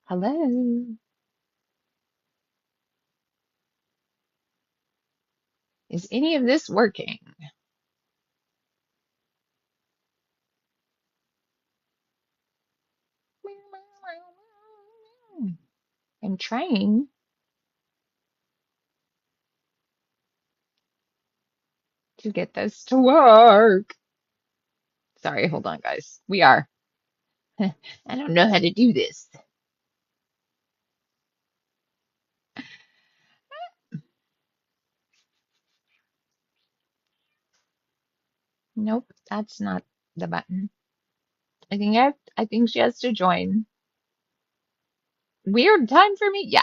Hello. Is any of this working? I'm trying to get this to work. Sorry, hold on, guys. We are. I don't know how to do this. Nope, that's not the button. I think she has to join. Weird time for me? Yeah,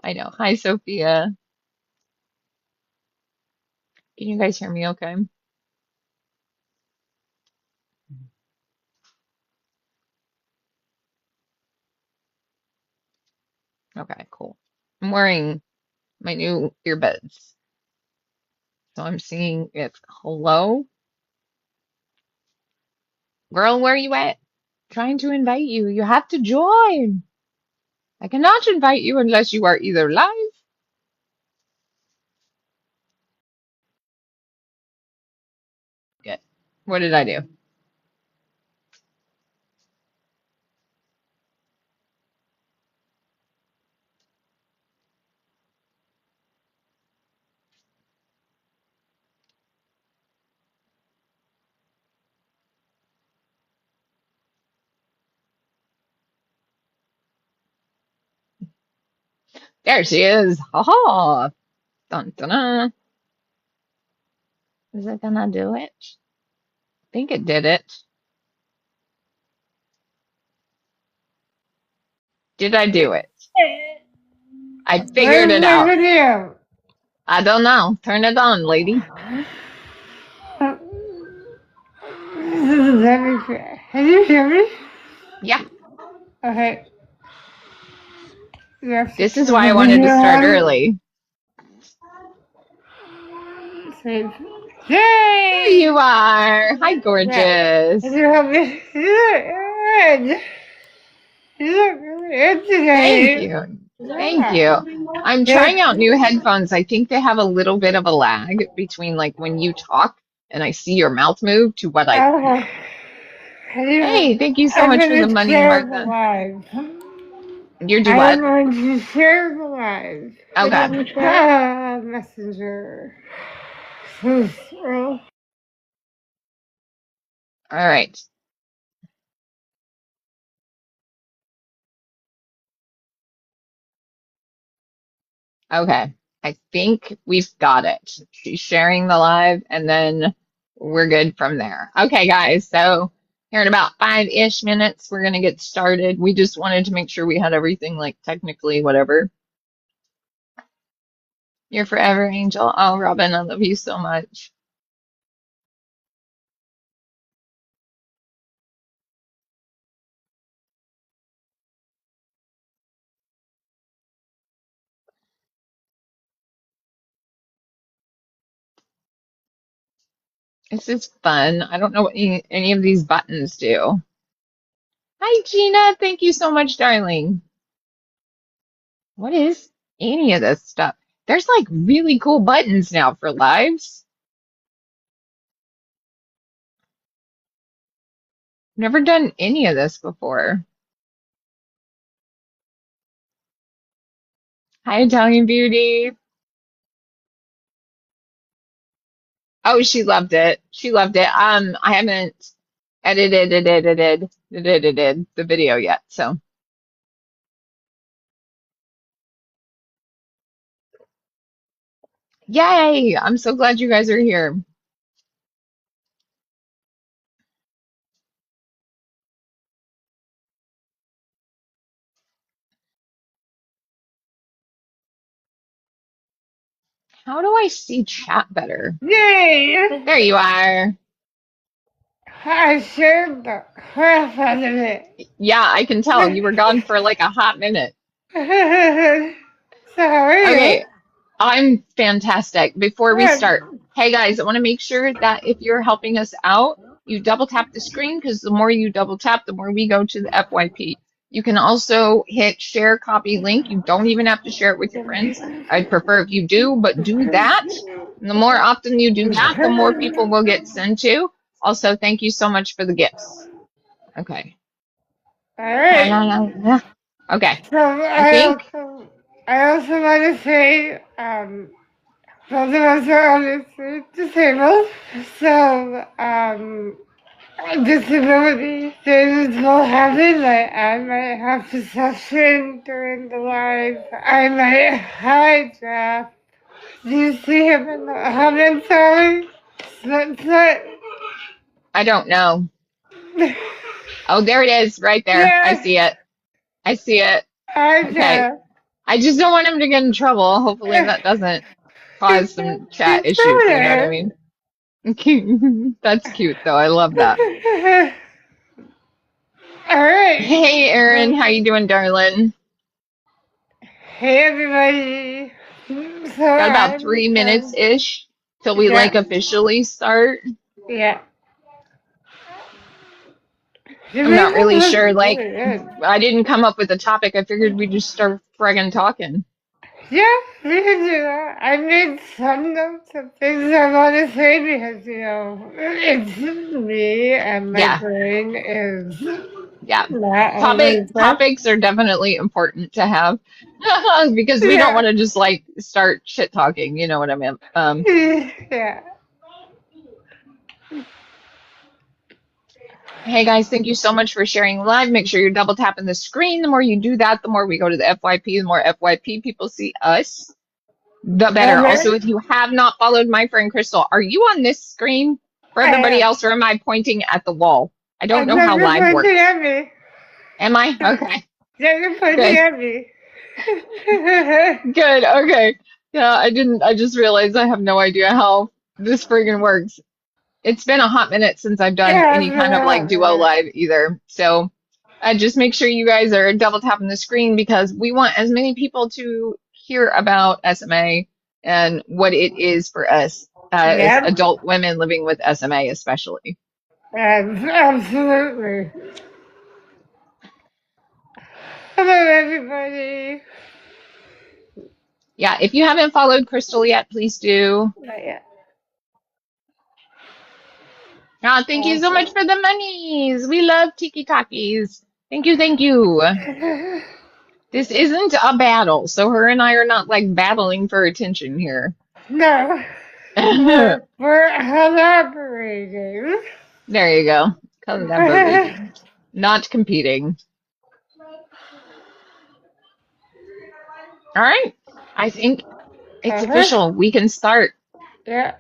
I know. Hi, Sophia. Can you guys hear me okay? Okay, cool. I'm wearing my new earbuds. So I'm seeing if hello. Girl, where you at? Trying to invite you. You have to join. I cannot invite you unless you are either live. Good. What did I do? There she is. Ha ha. Dun, dun, dun. Is it gonna do it? I think it did it. Did I do it? I figured Where's it my out. video? I don't know. Turn it on, lady. Let me try. Can you hear me? Yeah. Okay. Yes, This is there's why I a wanted to video start on. early. Save. There Yay! you are. Hi, Yeah. Can gorgeous. you help me? You look good. You look really good Thank today. you. Thank Yeah. you. I'm Yes. trying out new headphones. I think they have a little bit of a lag between like when you talk and I see your mouth move to what I Okay. Can you? Hey, thank you so I'm much for the gonna money, share the Martha. live. You do I am what? going to share the live. Okay. Messenger. Well, All right. Okay. I think we've got it. She's sharing the live and then we're good from there. Okay, guys. So here in about 5-ish minutes, we're going to get started. We just wanted to make sure we had everything like technically whatever. You're forever, Angel. Oh, Robin, I love you so much. This is fun. I don't know what any of these buttons do. Hi, Gina. Thank you so much, darling. What is any of this stuff? There's like really cool buttons now for lives. Never done any of this before. Hi, Italian Beauty. Oh, she loved it. She loved it. I haven't edited the video yet, so yay! I'm so glad you guys are here. How do I see chat better? yay! There you are. I shared the crap out of it. Yeah, I can tell you were gone for like a hot minute. So how are you? Okay, I'm fantastic. Before we Good. start, hey guys, I want to make sure that if you're helping us out, you double tap the screen because the more you double tap, the more we go to the FYP. You can also hit share copy link. You don't even have to share it with your friends. I'd prefer if you do, but do that. And the more often you do that, the more people will get sent to. Also, thank you so much for the gifts. Okay. All right. Okay. So I think I also want to say, both of us are obviously disabled, so disability things will happen. Like I might have perception during the live. I might hijack. Do you see him in the comments? Sorry. I don't know. Oh, there it is, right there. I Yeah. see it. I see it. Okay. Hijack. I just don't want him to get in trouble. Hopefully that doesn't cause some chat He's issues, you know what I better. mean? That's cute though. I love that. All right. Hey Erin, how you doing, darling? Hey everybody. So Got about 3 minutes-ish till we yeah, officially start. yeah. The I'm not makeup really looks sure. Like, really good. I didn't come up with a topic. I figured we'd just start friggin' talking. Yeah, we can do that. I made some notes of things I want to say because, it's me and my Yeah, brain is yeah. not always up. Topics are definitely important to have because we don't Yeah. want to just like start shit talking. You know what I mean? Yeah. Hey guys, thank you so much for sharing live. Make sure you're double tapping the screen. The more you do that, the more we go to the FYP, the more FYP people see us, the better. Also, Okay. if you have not followed my friend Crystal, are you on this screen for I everybody am. else, or am I pointing at the wall? I don't I'm know not how just live pointing works. at me. Am I? Okay, Yeah, you're pointing good, at me. good, okay. Yeah, I just realized I have no idea how this friggin' works. It's been a hot minute since I've done Yeah, it's any been kind of a like hot duo minute. live either. So just make sure you guys are double tapping the screen because we want as many people to hear about SMA and what it is for us as Yep. adult women living with SMA, especially. Absolutely. Hello, everybody. Yeah, if you haven't followed Crystal yet, please do. Not yet. Thank you so much Awesome. for the monies. We love Tiki Takis. Thank you, thank you. This isn't a battle, so her and I are not like battling for attention here. No, we're collaborating. There you go. Collaborating, not competing. All right. I think it's Uh-huh. official. We can start. Yeah.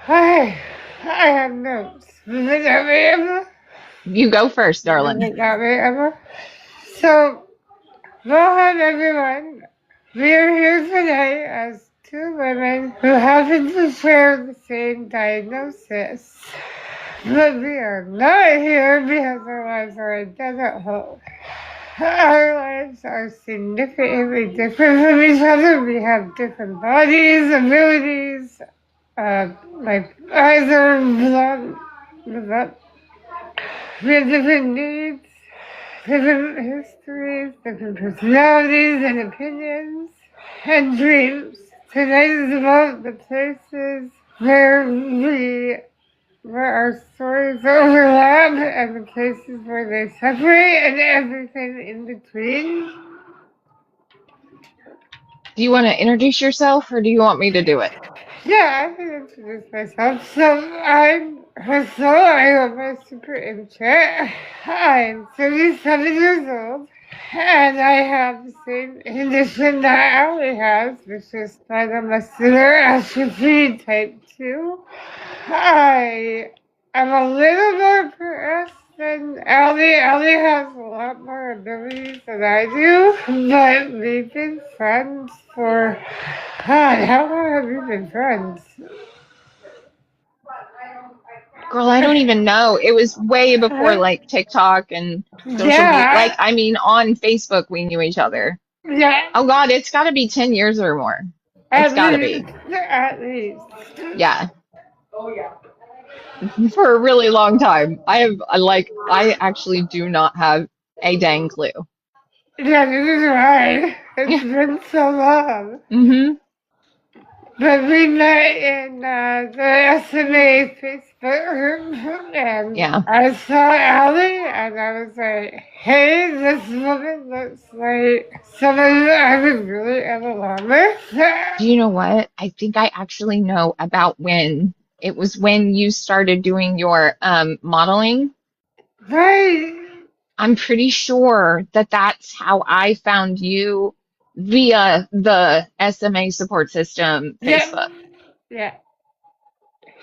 I have notes. Does it not me, Emma? You go first, Does darling. it not me, Emma? So, welcome everyone. We are here today as two women who happen to share the same diagnosis. But we are not here because our lives are identical. Our lives are significantly different from each other. We have different bodies, abilities, like eyes are blood. We have different needs, different histories, different personalities and opinions, and dreams. Tonight is about the places where our stories overlap and the places where they separate and everything in between. Do you want to introduce yourself or do you want me to do it? Yeah, I can introduce myself. So I'm Crystal. I am a super introvert. I'm 37 years old. And I have the same condition that Allie has, which is spinal muscular atrophy type 2. I am a little more progressed than Allie. Allie has a lot more abilities than I do, but we've been friends for, God, how long have we been friends? Girl, I don't even know. It was way before like TikTok and social media. Like, Yeah, I mean, on Facebook, we knew each other. yeah, Oh God, it's got to be 10 years or more. It's at got to least, be. at least. Yeah, for a really long time. I actually do not have a dang clue. Yeah, this is right. It's been so long. Mm-hmm. But we met in the SMA Facebook group, and Yeah. I saw Allie, and I was like, hey, this woman looks like someone I would really get along with. Do you know what? I think I actually know about when it was when you started doing your modeling. Right. I'm pretty sure that that's how I found you via the SMA support system Yep. Facebook. Yeah.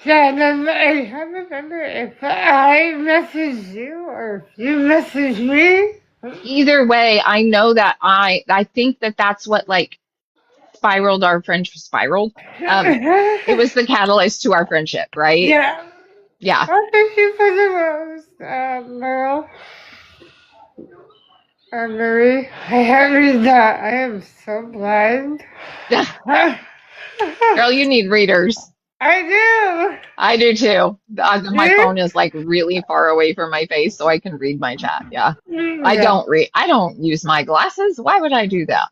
Yeah, and then I can't remember if I messaged you or if you messaged me. Either way, I know that I think that that's what like spiraled our friendship spiraled. It was the catalyst to our friendship, right? Yeah. Yeah. Oh, thank you for the rose, Merle. Marie. I can't read that. I am so blind. Girl, you need readers. I I do too. My do. phone is like really far away from my face so I can read my chat. Yeah. Yeah. I don't use my glasses. Why would I do that?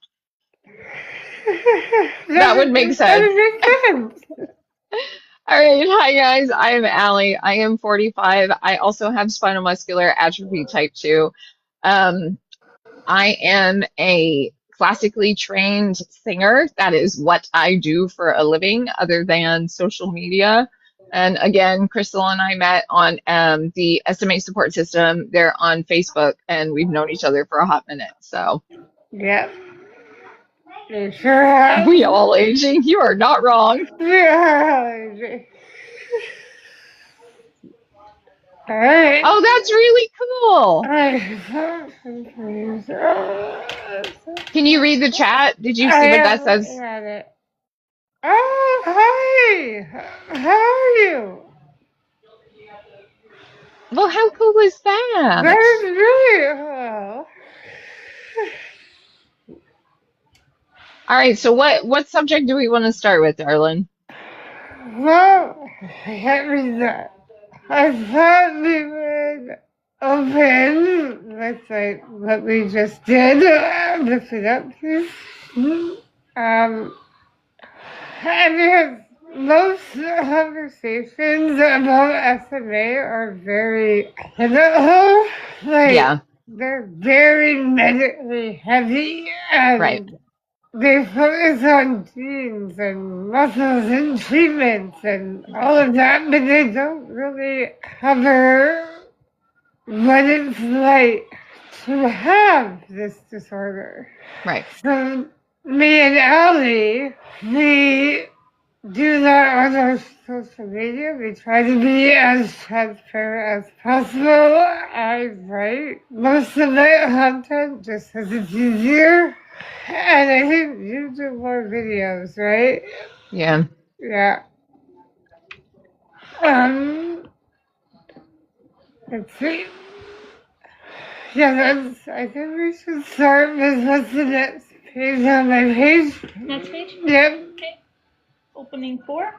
That would make That sense. doesn't make sense. All right. Hi, guys. I am Allie. I am 45. I also have spinal muscular atrophy type 2. Um, I am a classically trained singer. That is what I do for a living, other than social media. And again, Crystal and I met on the SMA support system. They're on Facebook, and we've known each other for a hot minute. So Yeah. They sure have. we all aging. You are not wrong. Yeah. All right. Oh, that's really cool. Can you read the chat? Did you I see what that am says? looking at it. Oh, hi. How are you? Well, how cool is That that? is really cool. All right, so what subject do we want to start with, darling? Well, I can't read that. I thought we would open with like what we just did. Lift it up, please. And because most conversations about SMA are very clinical, like Yeah, they're very medically heavy, right. and they focus on genes and muscles and treatments and all of that, but they don't really cover what it's like to have this disorder. Right. So me and Allie, we do that on our social media. We try to be as transparent as possible. I write most of my content just because it's easier. And I think you do more videos, right? Yeah. Yeah. Um, let's see. Yeah, I think we should start with what's the next page on my page. Next page? Yep. Okay. Opening 4.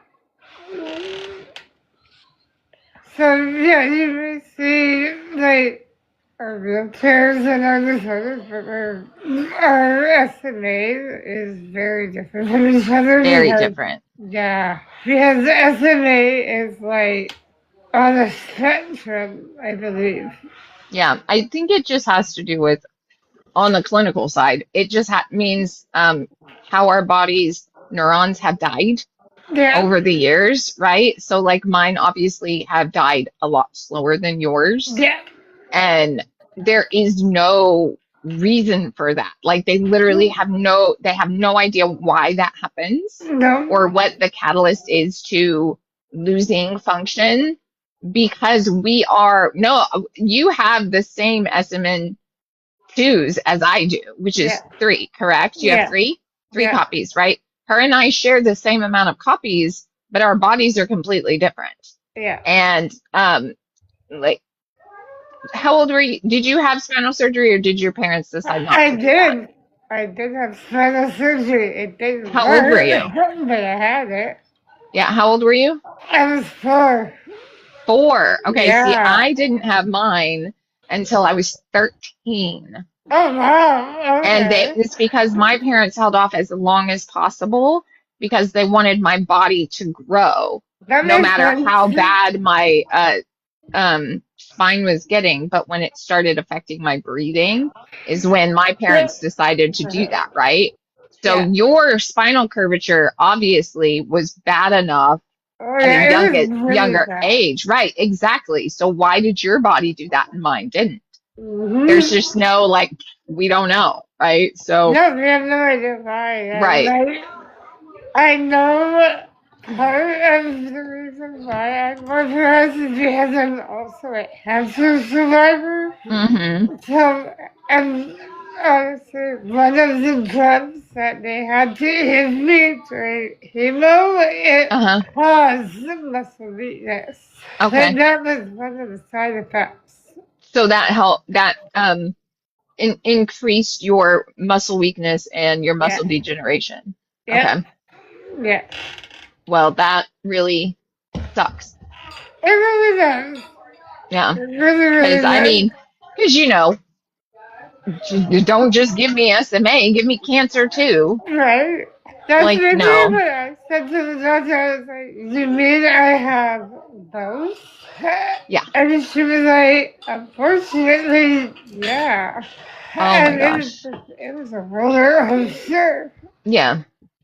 So, yeah, you may see, like, our wheelchairs and our disorders, but our SMA is very different from each other Very because, different. yeah, because SMA is, like, on a spectrum, I believe. Yeah, I think it just has to do with on the clinical side. It just means how our body's neurons have died Yeah, over the years, right? So like mine obviously have died a lot slower than yours. yeah, And there is no reason for that. Like they literally have they have no idea why that happens no, or what the catalyst is to losing function because we are no, you have the same SMN2s as I do, which yeah, is 3, correct? You have yeah, 3 yeah, copies, right? Her and I share the same amount of copies, but our bodies are completely different. yeah. And like how old were you? Did you have spinal surgery or did your parents decide not I to do that? did. I did have spinal surgery. It didn't How old were hurt, you? but I had it. Yeah, how old were you? I was 4. 4. Okay, see, Yeah. I didn't have mine until I was 13. Oh, wow. And Okay. it's because my parents held off as long as possible because they wanted my body to grow, That no makes matter sense. how bad my spine was getting. But when it started affecting my breathing, is when my Yeah. parents decided to do that, right? So Yeah. your spinal curvature obviously was bad enough Oh, at a yeah, it was really younger bad. age, right? Exactly. So why did your body do that and mine didn't? There's Mm-hmm. just no like, we don't know, right? So, No, we have no idea why. right. I know part of the reason why I'm more depressed is because I'm also a cancer survivor. Mm-hmm. So, and honestly, one of the drugs that they had to give me during chemo, it Uh-huh. caused muscle weakness. Okay. And that was one of the side effects. So that helped that increased your muscle weakness and your Yeah. muscle degeneration. Yep. Okay. Yeah. Well, that really sucks. It really does. Yeah. It really, Because really I does. mean, because don't just give me SMA, give me cancer too. Right? That's Like, literally no. what I said to the doctor. I was like, you mean I have both? Yeah. And she was like, unfortunately, yeah. Oh my And gosh. it was a roller coaster. Yeah.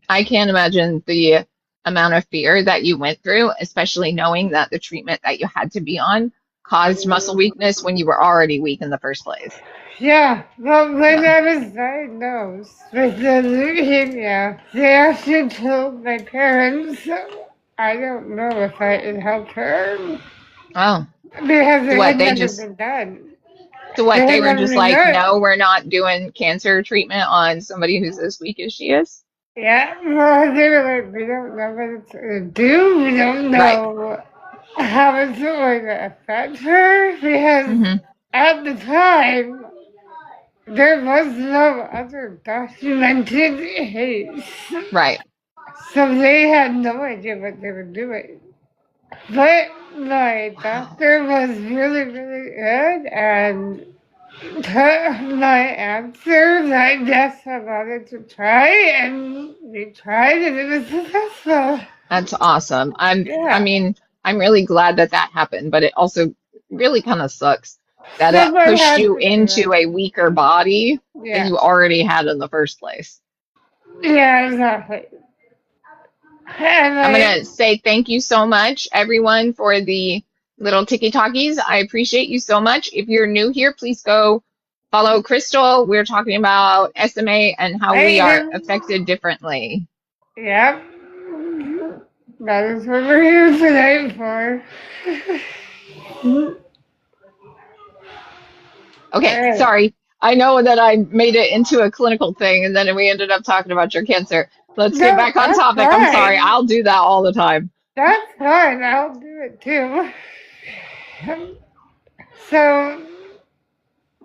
I can't imagine the amount of fear that you went through, especially knowing that the treatment that you had to be on caused muscle weakness when you were already weak in the first place. Yeah, well, when Yeah. I was diagnosed with the leukemia, they actually told my parents, I don't know if I could help her Oh. because So it what, had never been done. It they had were never just been like, done. no, we're not doing cancer treatment on somebody who's as weak as she is? Yeah, well, they were like, we don't know what it's going to do. We don't Right. know how it's going to affect her because Hmm. at the time, there was no other documented case. Right. So they had no idea what they were doing. But my Wow. doctor was really, really good and took my answers. I guess I wanted to try, and we tried, and it was successful. That's awesome. I Yeah. mean, I'm really glad that that happened, but it also really kind of sucks that it Someone pushed had you to do into it. a weaker body than Yeah. you already had in the first place. Yeah, exactly. And I'm gonna say thank you so much, everyone, for the little tiki talkies. I appreciate you so much. If you're new here, please go follow Crystal. We're talking about SMA and how we are I, affected differently. yep. That is what we're here tonight for. Okay, Alright. sorry. I know that I made it into a clinical thing and then we ended up talking about your cancer. Let's get No, back on that's topic. I'm sorry. fine. I'll do that all the time. That's fine. I'll do it too. So,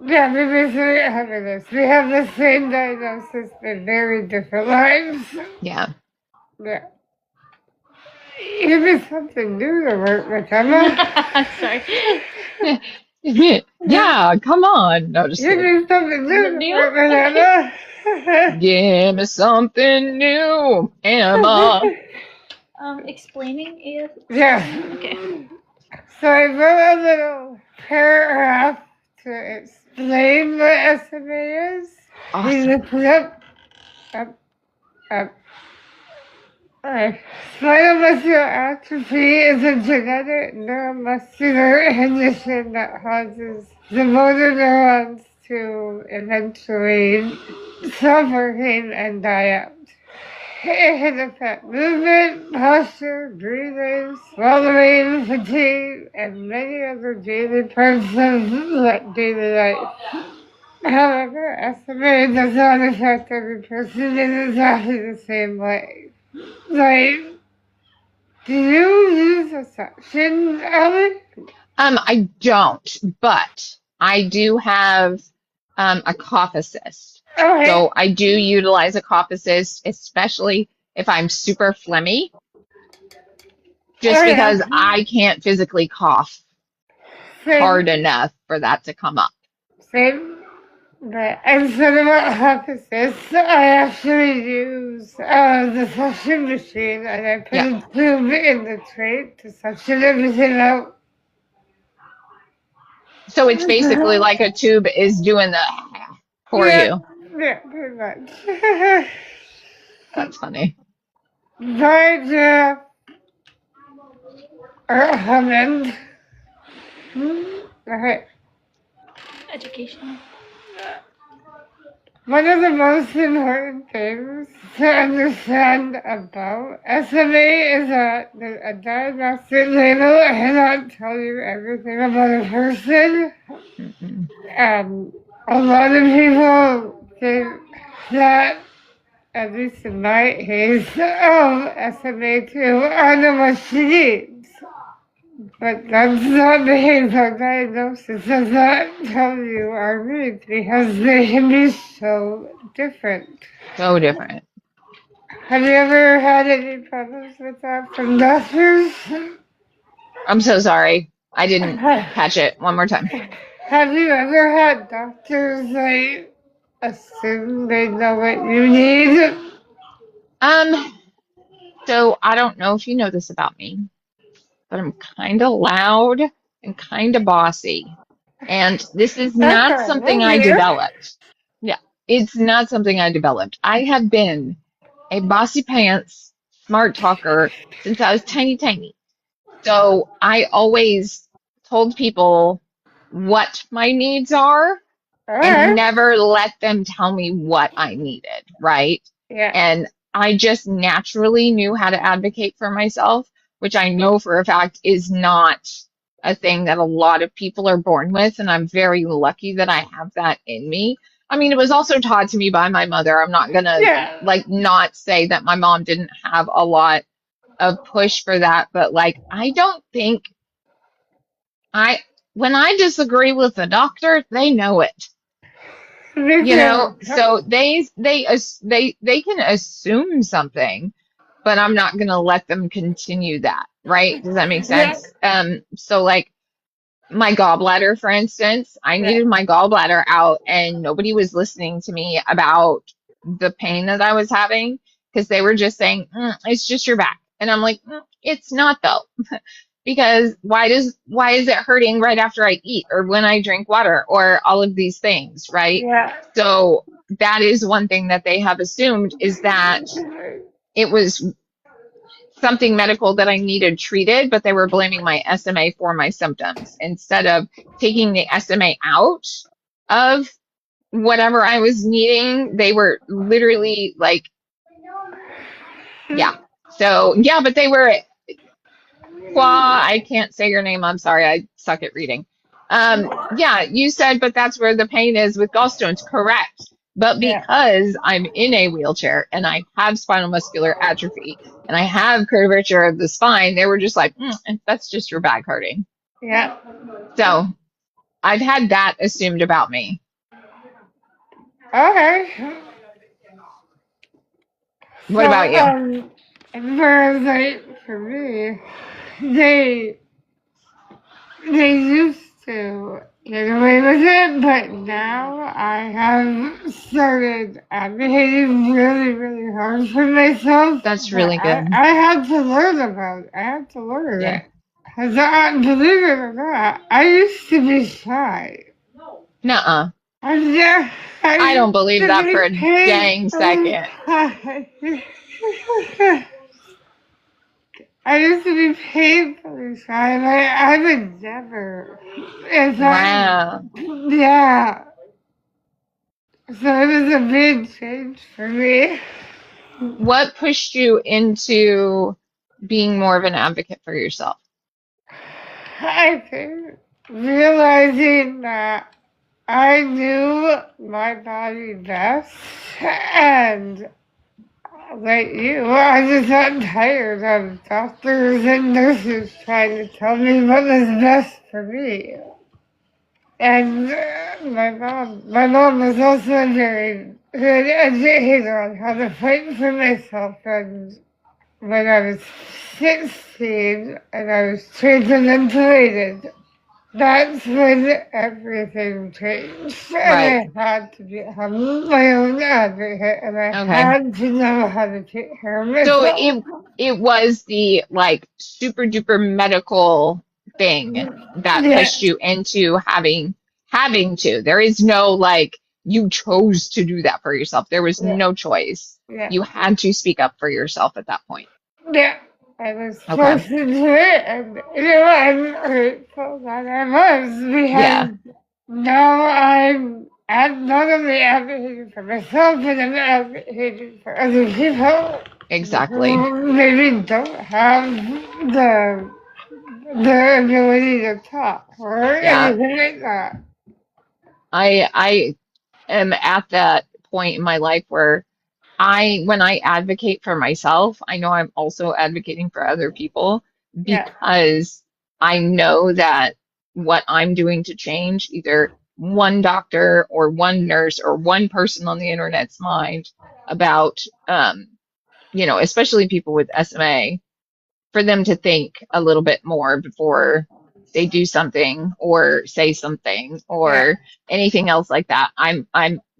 yeah, we basically have this. We have the same diagnosis, but very different lives. Yeah. Yeah. Give me something new to work with, Emma. Sorry. Yeah, come on. No, just Give kidding. me something Is it new to new? work with, Emma. Give me something new, Emma. Explaining is. Yeah. Okay. So I wrote a little paragraph to explain what SMA is. You Awesome. look it up, up. Alright. Spinal muscular atrophy is a genetic neuromuscular condition that causes the motor neurons to eventually stop working and die out. It can affect movement, posture, breathing, swallowing, fatigue, and many other daily parts of daily life. However, SMA does not affect every person in exactly the same way. Like, do you use a suction, Allie? I don't, but I do have a cough assist. Okay. So I do utilize a cough assist, especially if I'm super phlegmy, Oh just yeah. because I can't physically cough hard Same. enough for that to come up. Same. But instead of hypothesis, I actually use the suction machine and I put Yeah. a tube in the tray to suction everything out. So it's basically like a tube is doing the for Yeah, you. yeah, pretty much. That's funny. Right, Hammond. Okay. Educational. One of the most important things to understand about SMA is that a diagnostic label cannot tell you everything about a person. Mm-mm. And a lot of people think that, at least in my case, SMA2, I know what she needs. But that's not the behavioral diagnosis does not tell you our needs because they can be so different. So different. Have you ever had any problems with that from doctors? I'm so sorry. I didn't catch it. One more time. Have you ever had doctors like assume they know what you need? So I don't know if you know this about me, but I'm kind of loud and kind of bossy. And this is That's not what I something love I you. developed. Yeah, it's not something I developed. I have been a bossy pants, smart talker since I was tiny, tiny. So I always told people what my needs are and Alright. never let them tell me what I needed, right? Yeah. And I just naturally knew how to advocate for myself, which I know for a fact is not a thing that a lot of people are born with. And I'm very lucky that I have that in me. I mean, it was also taught to me by my mother. I'm not gonna Yeah. like not say that my mom didn't have a lot of push for that, but like I don't think I when I disagree with the doctor, they know it. Me too. So they can assume something, but I'm not going to let them continue that, right? Does that make Yeah. sense? So like my gallbladder, for instance, I Yeah. needed my gallbladder out and nobody was listening to me about the pain that I was having because they were just saying, it's just your back. And I'm like, it's not though. Because why is it hurting right after I eat or when I drink water or all of these things, right? Yeah. So that is one thing that they have assumed is that it was something medical that I needed treated, but they were blaming my SMA for my symptoms instead of taking the SMA out of whatever I was needing. They were literally like, yeah. So yeah, but they were I can't say your name. I'm sorry. I suck at reading. Yeah, you said, but that's where the pain is with gallstones. Correct. But Yeah. because I'm in a wheelchair and I have spinal muscular atrophy and I have curvature of the spine, they were just like, that's just your back hurting. Yeah. So I've had that assumed about me. Okay. What So, about you? whereas like for me, they used to get away with it, but now I have started advocating really, really hard for myself. That's But really good. I had to learn about it. I had to learn Yeah. it. Because believe it or not, I used to be shy. Nuh-uh. Yeah, I I don't believe used to that for be a dang painfully second. shy. I used to be painfully shy. I would never. It's like, Wow. yeah. So it was a big change for me. What pushed you into being more of an advocate for yourself? I think realizing that I knew my body best and like you, I just got tired of doctors and nurses trying to tell me what was best for me. And my mom was also a very good educator on how to fight for myself. And when I was 16 and I was trained and ventilated, that's when everything changed. Right. And I had to become my own advocate, and I Okay. had to know how to take care of So myself. it was the like super duper medical thing that Yeah, pushed you into having to. There is no like you chose to do that for yourself. There was yeah, no choice. yeah. You had to speak up for yourself at that point. Yeah, I was Okay. forced into it, and I'm grateful that I was Yeah, because now I'm not only advocating for myself, but I'm advocating for other people exactly. who maybe don't have the the ability to talk or Yeah. anything like that. I am at that point in my life where when I advocate for myself, I know I'm also advocating for other people Yeah, because I know that what I'm doing to change either one doctor or one nurse or one person on the internet's mind about, especially people with SMA, for them to think a little bit more before they do something or say something yeah, or anything else like that.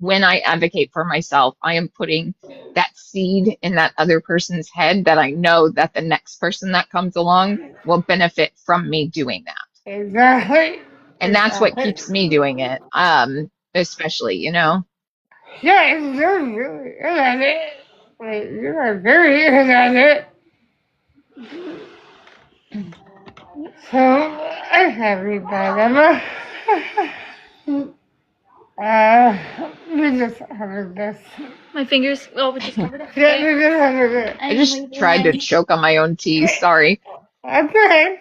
When I advocate for myself, I am putting that seed in that other person's head that I know that the next person that comes along will benefit from me doing that. exactly, And that's what exactly. keeps me doing it. Especially, Yeah, you're really good at it. Like, you are very good at it. So, I have a dilemma. Uh, we just have this. My fingers. Oh, we just covered it. Yeah, Okay. we just have this. I I'm just tried to labeling. choke on my own tea. Sorry. Okay.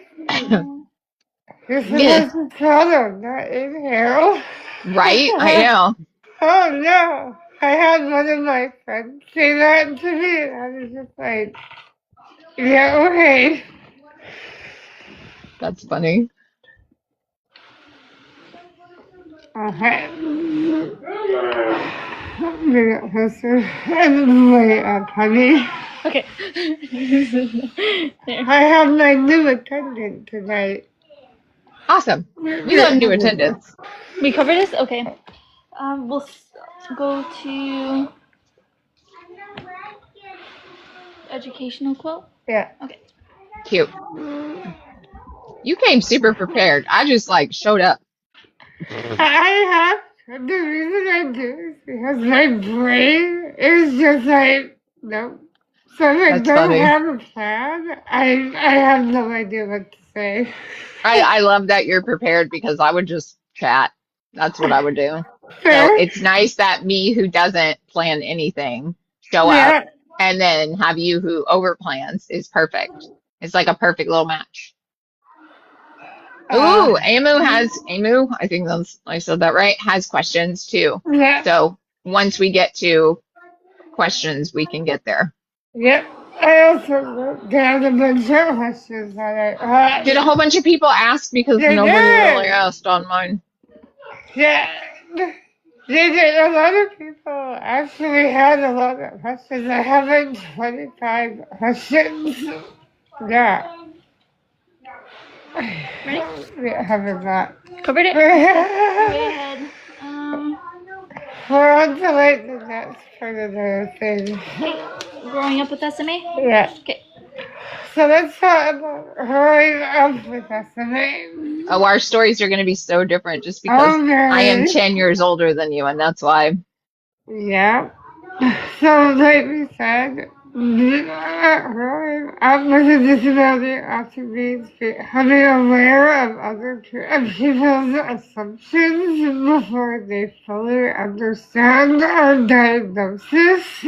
You're Yeah, supposed to swallow, not inhale. right? I know. Oh no. I had one of my friends say that to me, and I was just like, yeah, okay. That's funny. Okay. Maybe I'll post her. And wait, honey. Okay. There. I have my new attendant tonight. Awesome. We love new attendants. We covered this. Okay. We'll go to educational quote. Yeah. Okay. Cute. You came super prepared. I just like showed up. I have the reason I do is because my brain is just like no. So if I That's don't funny. have a plan, I have no idea what to say. I love that you're prepared because I would just chat. That's what I would do. So Fair? it's nice that me who doesn't plan anything show up Yeah. and then have you who over plans is perfect. It's like a perfect little match. Uh, Ooh, Amu, I think I said that right, has questions too. yeah. So once we get to questions, we can get there. Yep. I also wrote down a bunch of questions that I Did a whole bunch of people ask because they nobody really did. asked on mine? Yeah. They did. A lot of people actually had a lot of questions. I have like 25 questions. Yeah. Ready? Yeah, having that. Covered it. Way ahead. We're on to like the next part of the thing. Growing up with SMA. Yeah. Okay. So let's talk about growing up with SMA. Oh, our stories are going to be so different just because I am Okay. 10 years older than you, and that's why. Yeah. So like we said, growing up with a disability often means becoming aware of other people's assumptions before they fully understand our diagnosis.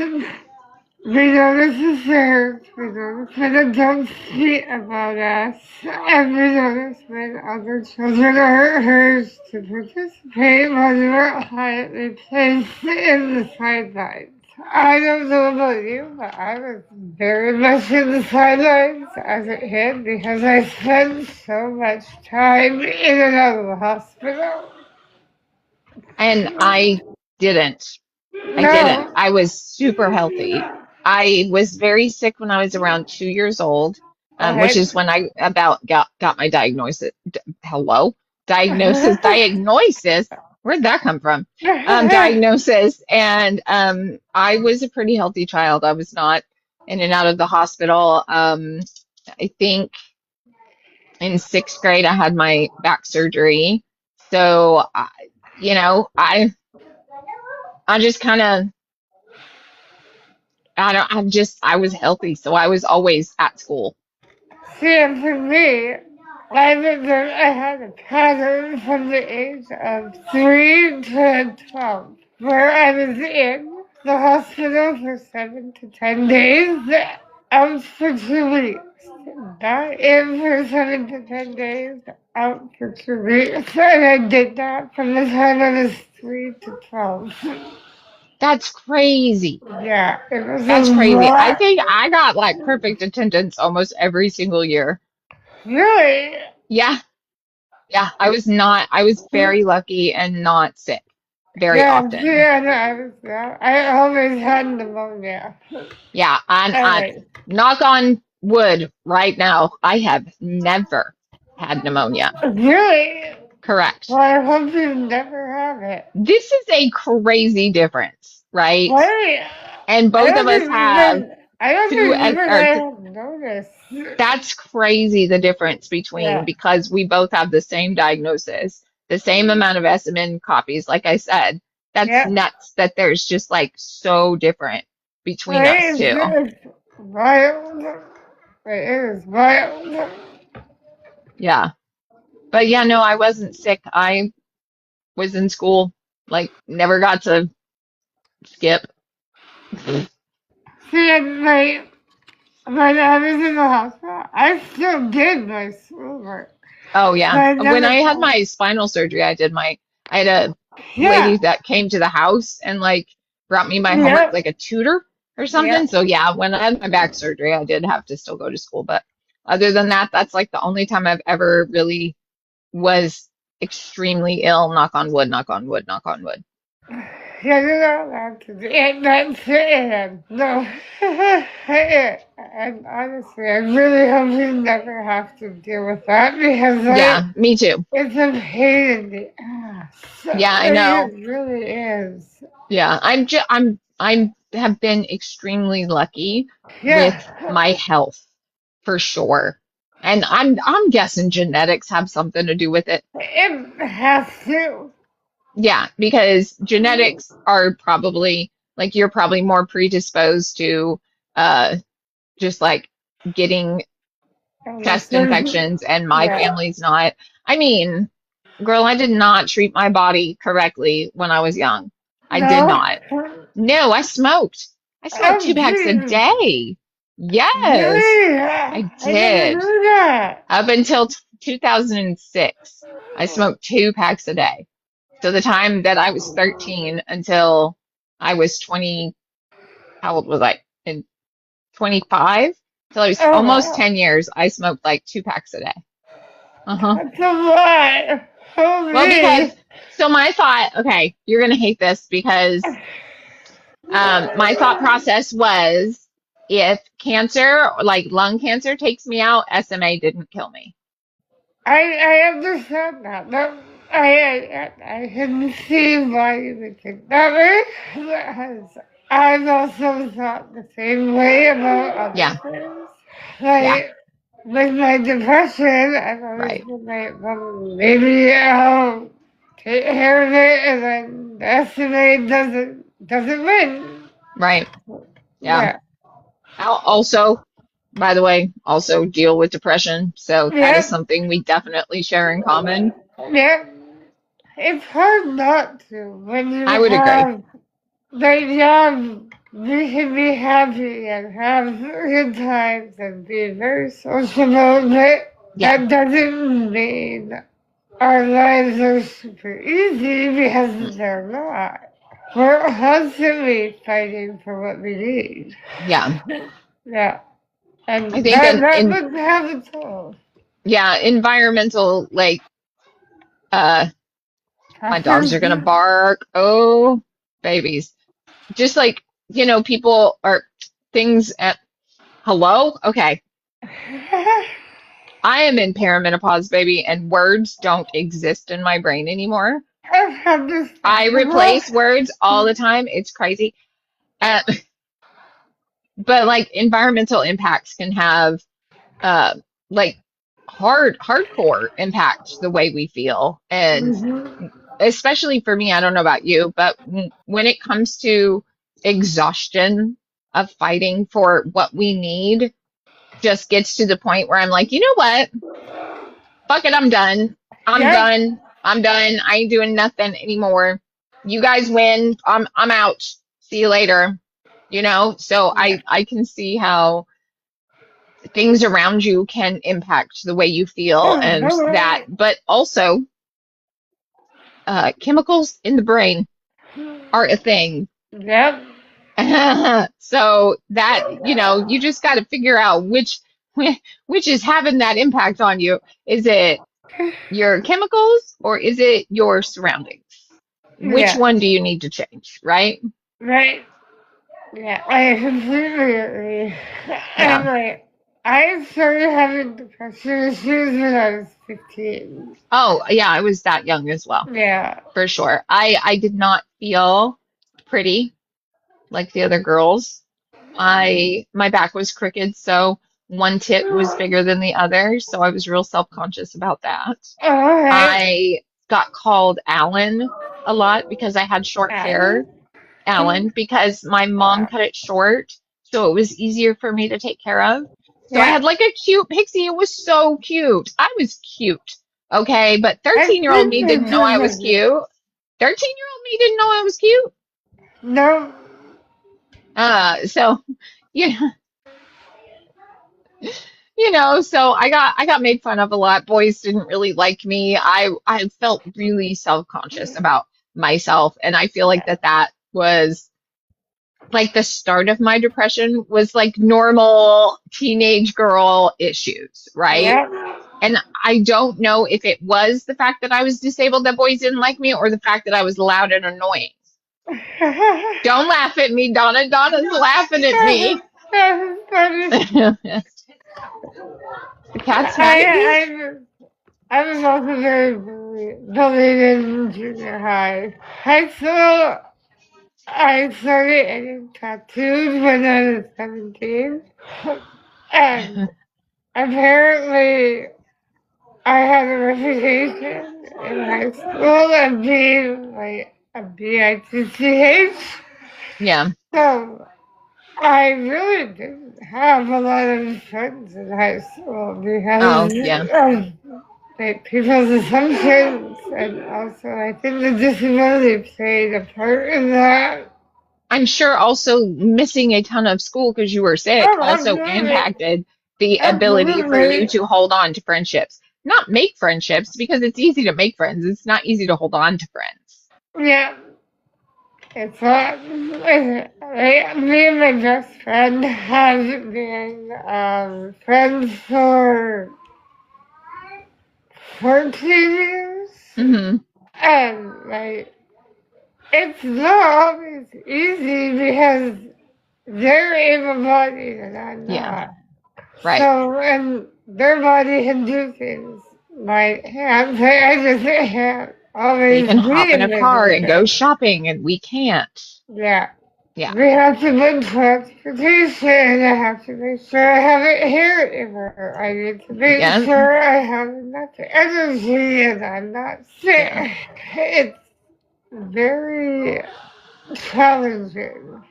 We notice the things, we notice when adults speak about us, and we notice when other children are urged to participate while we are quietly placed in the sidelines. I don't know about you, but I was very much in the sidelines as a kid because I spent so much time in and out of the hospital. And I didn't. I didn't. No. I was super healthy. I was very sick when I was around 2 years old, which Okay. is when I about got my diagnosis. Hello? diagnosis. Where'd that come from? Diagnosis. And I was a pretty healthy child. I was not in and out of the hospital. I think in sixth grade, I had my back surgery. So, you know, I just kind of, I don't, I was healthy. So I was always at school. See, and for me, I had a pattern from the age of 3 to 12, where I was in the hospital for 7 to 10 days, out for 2 weeks. Not in for 7 to 10 days, out for 2 weeks. And I did that from the time I was 3 to 12. That's crazy. Yeah, it was a That's crazy. I lot. think I got like perfect attendance almost every single year. Really? Yeah. Yeah. I was very lucky and not sick very Yeah, often. yeah, no, I always had pneumonia. Yeah. And I Alright. knock on wood right now. I have never had pneumonia. Really? Correct. Well, I hope you never have it. This is a crazy difference, right? Why? And both of us have I don't two, think even or I have noticed. that's crazy the difference between Yeah. because we both have the same diagnosis, the same amount of SMN copies. Like I said, that's Yep. nuts that there's just like so different between us Right? two. It's wild. It is wild. Yeah. But yeah, no, I wasn't sick. I was in school, like never got to skip. See, and when I was in the hospital, I still did my schoolwork. Oh So yeah. I When never I had told. my spinal surgery, I had a lady Yeah. that came to the house and like brought me my homework, Yep. like a tutor or something. Yep. So yeah, when I had my back surgery, I did have to still go to school. But other than that, that's like the only time I've ever really was extremely ill. Knock on wood, knock on wood, knock on wood. Yeah, you're not allowed to do it. That's it. No. And honestly, I really hope you never have to deal with that because Yeah, me too. it's a pain in the ass. Yeah, I know. It really is. Yeah, I have been extremely lucky with Yeah. my health for sure. And I'm guessing genetics have something to do with it. It has to. Yeah, because genetics are probably like you're probably more predisposed to uh just like getting chest infections and my Yeah. family's not. I mean, girl, I did not treat my body correctly when I was young. I did No. not. No, I smoked. I smoked Oh, 2 packs a geez. day. Yes, Really? I I never did. knew that. Up until 2006, I smoked 2 packs a day. So the time that I was 13 until I was 20, how old was I? In 25? Till I was Oh, almost wow. 10 years, I smoked like 2 packs a day. Uh-huh. That's a lot. Well, because, Holy. so my thought, okay, you're gonna hate this because my thought process was if cancer, like lung cancer, takes me out, SMA didn't kill me. I understand that. I can see why you would think that way. Because I've also thought the same way about other Yeah, things. yeah, Like, with my depression, I've always right, been like, well, maybe I'll take care of it, and then the estimate doesn't win. right. Yeah. Yeah. I'll also, by the way, also deal with depression. So that is Yep. something we definitely share in common. Yep. It's hard not to when you I would agree. have, like, yeah, we can be happy and have good times and be very sociable, but Yeah. that doesn't mean our lives are super easy Mm, because they're not. We're constantly fighting for what we need. yeah. Yeah. I And think that would have a toll. yeah, environmental, like, uh, my dogs are gonna Toxins. bark. Oh, babies. Just like, people are things at, hello? Okay. I am in perimenopause, baby, and words don't exist in my brain anymore. I Understandable. replace words all the time. It's crazy. Uh, but like environmental impacts can have uh like hardcore impact the way we feel. And Mhm. especially for me, I don't know about you, but when it comes to exhaustion of fighting for what we need, just gets to the point where I'm like, you know what? Fuck it, I'm done. I'm Yep. done. I'm done. I ain't doing nothing anymore. You guys win. I'm out. See you later. You know, so Yeah. I can see how things around you can impact the way you feel and that, but also chemicals in the brain are a thing. Yep. So that, you just got to figure out which is having that impact on you. Is it your chemicals or is it your surroundings? Which Yeah. one do you need to change, right? Right. Yeah. I completely agree. And Yeah. like, I started having depression issues when I was 15. Oh, yeah, I was that young as well, Yeah. for sure. I did not feel pretty like the other girls. My back was crooked, so one tit was bigger than the other, so I was real self-conscious about that. All right. I got called Alan a lot because I had short hair, And Alan, because my mom yeah. cut it short, so it was easier for me to take care of. So I Yeah. had like a cute pixie. It was so cute. I was cute. Okay, but I 13-year-old think me didn't know I was pictures of it. cute. 13-year-old me didn't know I was cute. No. So you so I got made fun of a lot. Boys didn't really like me. I felt really self-conscious about myself, and I feel like Yeah. that was like the start of my depression was like normal teenage girl issues, right? Yeah. And I don't know if it was the fact that I was disabled that boys didn't like me or the fact that I was loud and annoying. Don't laugh at me, Donna. Donna's laughing at me. That's funny. The cat's mad at me? I, I was also very bullied in junior high. High school, I started getting tattoos when I was 17. And apparently, I had a reputation in high school of being like a bitch. Yeah. So I really didn't have a lot of friends in high school Oh, because yeah. of like people's assumptions, and also I think the disability played a part in that. I'm sure also missing a ton of school because you were sick Oh, also absolutely, impacted the ability for you absolutely, to hold on to friendships. Not make friendships because it's easy to make friends. It's not easy to hold on to friends. yeah. It's not. Me and my best friend have been friends for 14 years, Hmm. and like it's not always easy because they're able-bodied and I'm Yeah, not. right. So, and their body can do things my hands, I just can't They always can hop be in a in this car and go event. shopping and we can't. Yeah. Yeah. We have to get transportation, and I have to make sure I have it here anywhere. I need to make Yeah. sure I have enough energy and I'm not Yeah. sick. It's very challenging.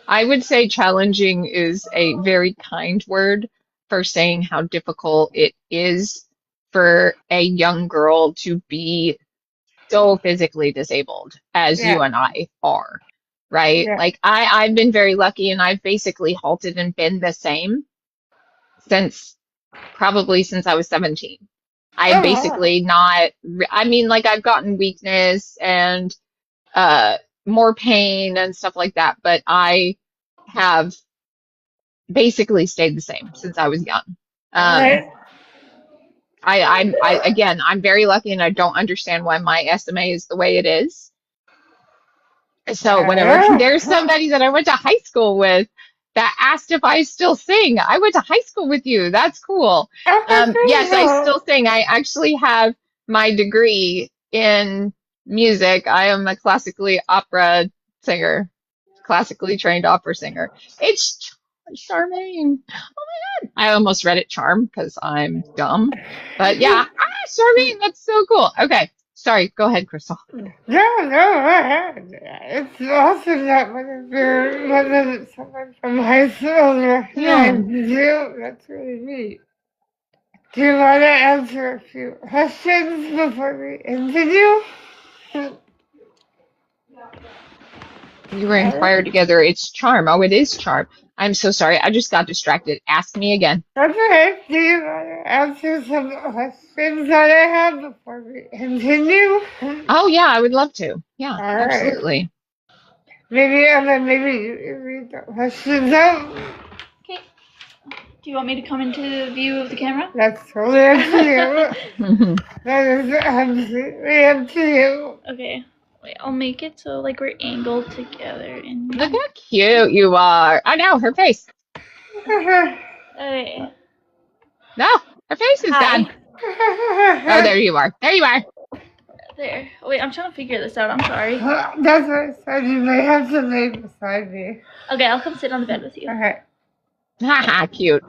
I would say challenging is a very kind word for saying how difficult it is for a young girl to be so physically disabled as you Yeah, and I are, right? yeah. Like I've been very lucky and I've basically halted and been the same since probably since I was 17. I've Oh, wow. basically not, I mean, like I've gotten weakness and uh more pain and stuff like that, but I have basically stayed the same since I was young. Um, Right. again, I'm very lucky and I don't understand why my SMA is the way it is. So whenever there's Uh, somebody that I went to high school with that asked if I still sing. I went to high school with you. That's cool. Yes, I Oh, still sing. I actually have my degree in music. I am a classically opera singer, classically trained opera singer. It's Charmaine. I almost read it Charm because I'm dumb. But yeah, Charmaine, that's so cool. Okay, sorry, go ahead, Crystal. no, go ahead. It's awesome that whether it's someone from high school Yeah. recognizes you. That's really neat. Do you want to answer a few questions before we continue? We were in choir together. It's Charm. Oh, it is Charm. I'm so sorry. I just got distracted. Ask me again. That's okay. Do you want to answer some questions that I have before we continue? Oh, yeah, I would love to. Yeah, All right. absolutely. Maybe, and then maybe you read the questions out. Okay. Do you want me to come into view of the camera? That's totally up to you. That is absolutely up to you. Okay. Wait, I'll make it so like we're angled together. And Look how cute you are. Oh, no, her face. okay. No, her face is Hi. bad. Oh, there you are. There you are. There. Wait, I'm trying to figure this out. I'm sorry. That's what I said. You may have to lay beside me. Okay, I'll come sit on the bed with you. Okay. Haha, cute.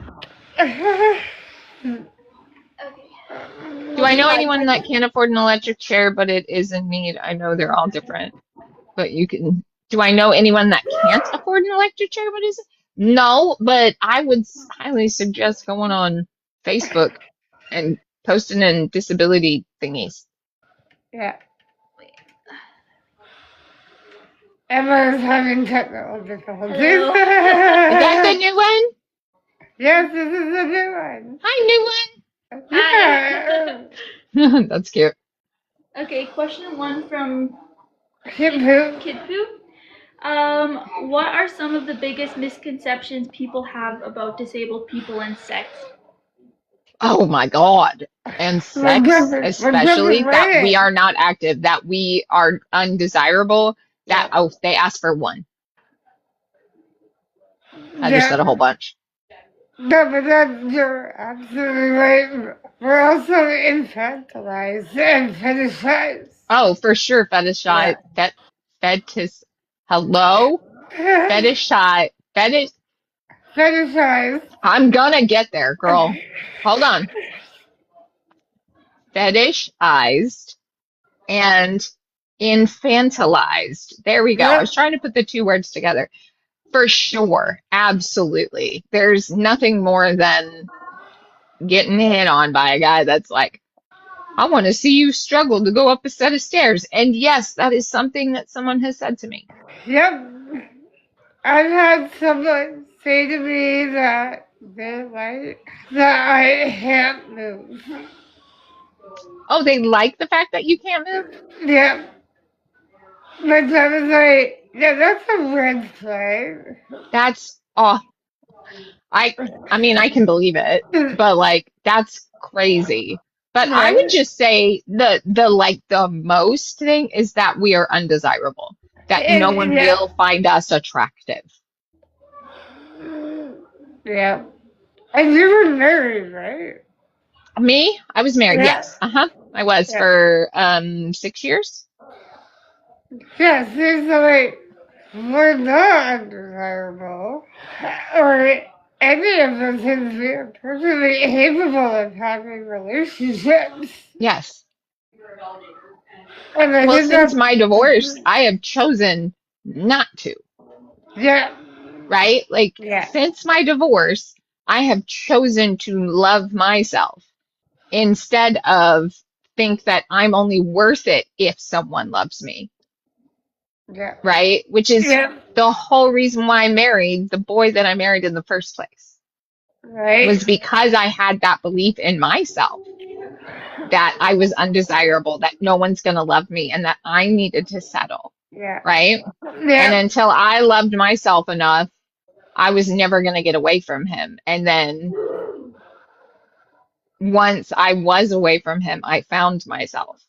Do I know anyone that can't afford an electric chair, but it is in need? I know they're all different, but you can. Do I know anyone that can't afford an electric chair, but is no? But I would highly suggest going on Facebook and posting in disability thingies. Yeah. Emma's having technical difficulties. Hello. Is that the new one? Yes, this is the new one. Hi, new one. Yeah. That's cute. Okay, question 1 from Kid Poo. Kid Poo. What are some of the biggest misconceptions people have about disabled people and sex? Oh my God. And sex, especially that we are not active, that we are undesirable, that, oh, they ask for one. I just said a whole bunch. No, but you're absolutely right. We're also infantilized and fetishized. Oh, for sure, fetish, hello? Fetishized. I'm gonna get there, girl. Hold on. Fetishized and infantilized. There we go. I was trying to put the two words together. For sure. Absolutely. There's nothing more than getting hit on by a guy that's like, I want to see you struggle to go up a set of stairs. And yes, that is something that someone has said to me. Yep. I've had someone say to me that they like that I can't move. Oh, they like the fact that you can't move? Yeah. But I was like, yeah, that's a red flag. That's, oh, I mean, I can believe it, but like, that's crazy. But I would just say the most thing is that we are undesirable, that no one will find us attractive. Yeah. And you were married, right? Me? I was married, yes. I was for 6 years. Yes, seems like we're not undesirable. Or any of us things we are perfectly capable of having relationships. Yes. And I well, think since my divorce, I have chosen not to. Yeah. Right? Like, since my divorce, I have chosen to love myself instead of think that I'm only worth it if someone loves me. Yeah. Right? Which is the whole reason why I married the boy that I married in the first place. Right. Was because I had that belief in myself that I was undesirable, that no one's going to love me, and that I needed to settle. Yeah. Right? Yeah. And until I loved myself enough, I was never going to get away from him. And then once I was away from him, I found myself.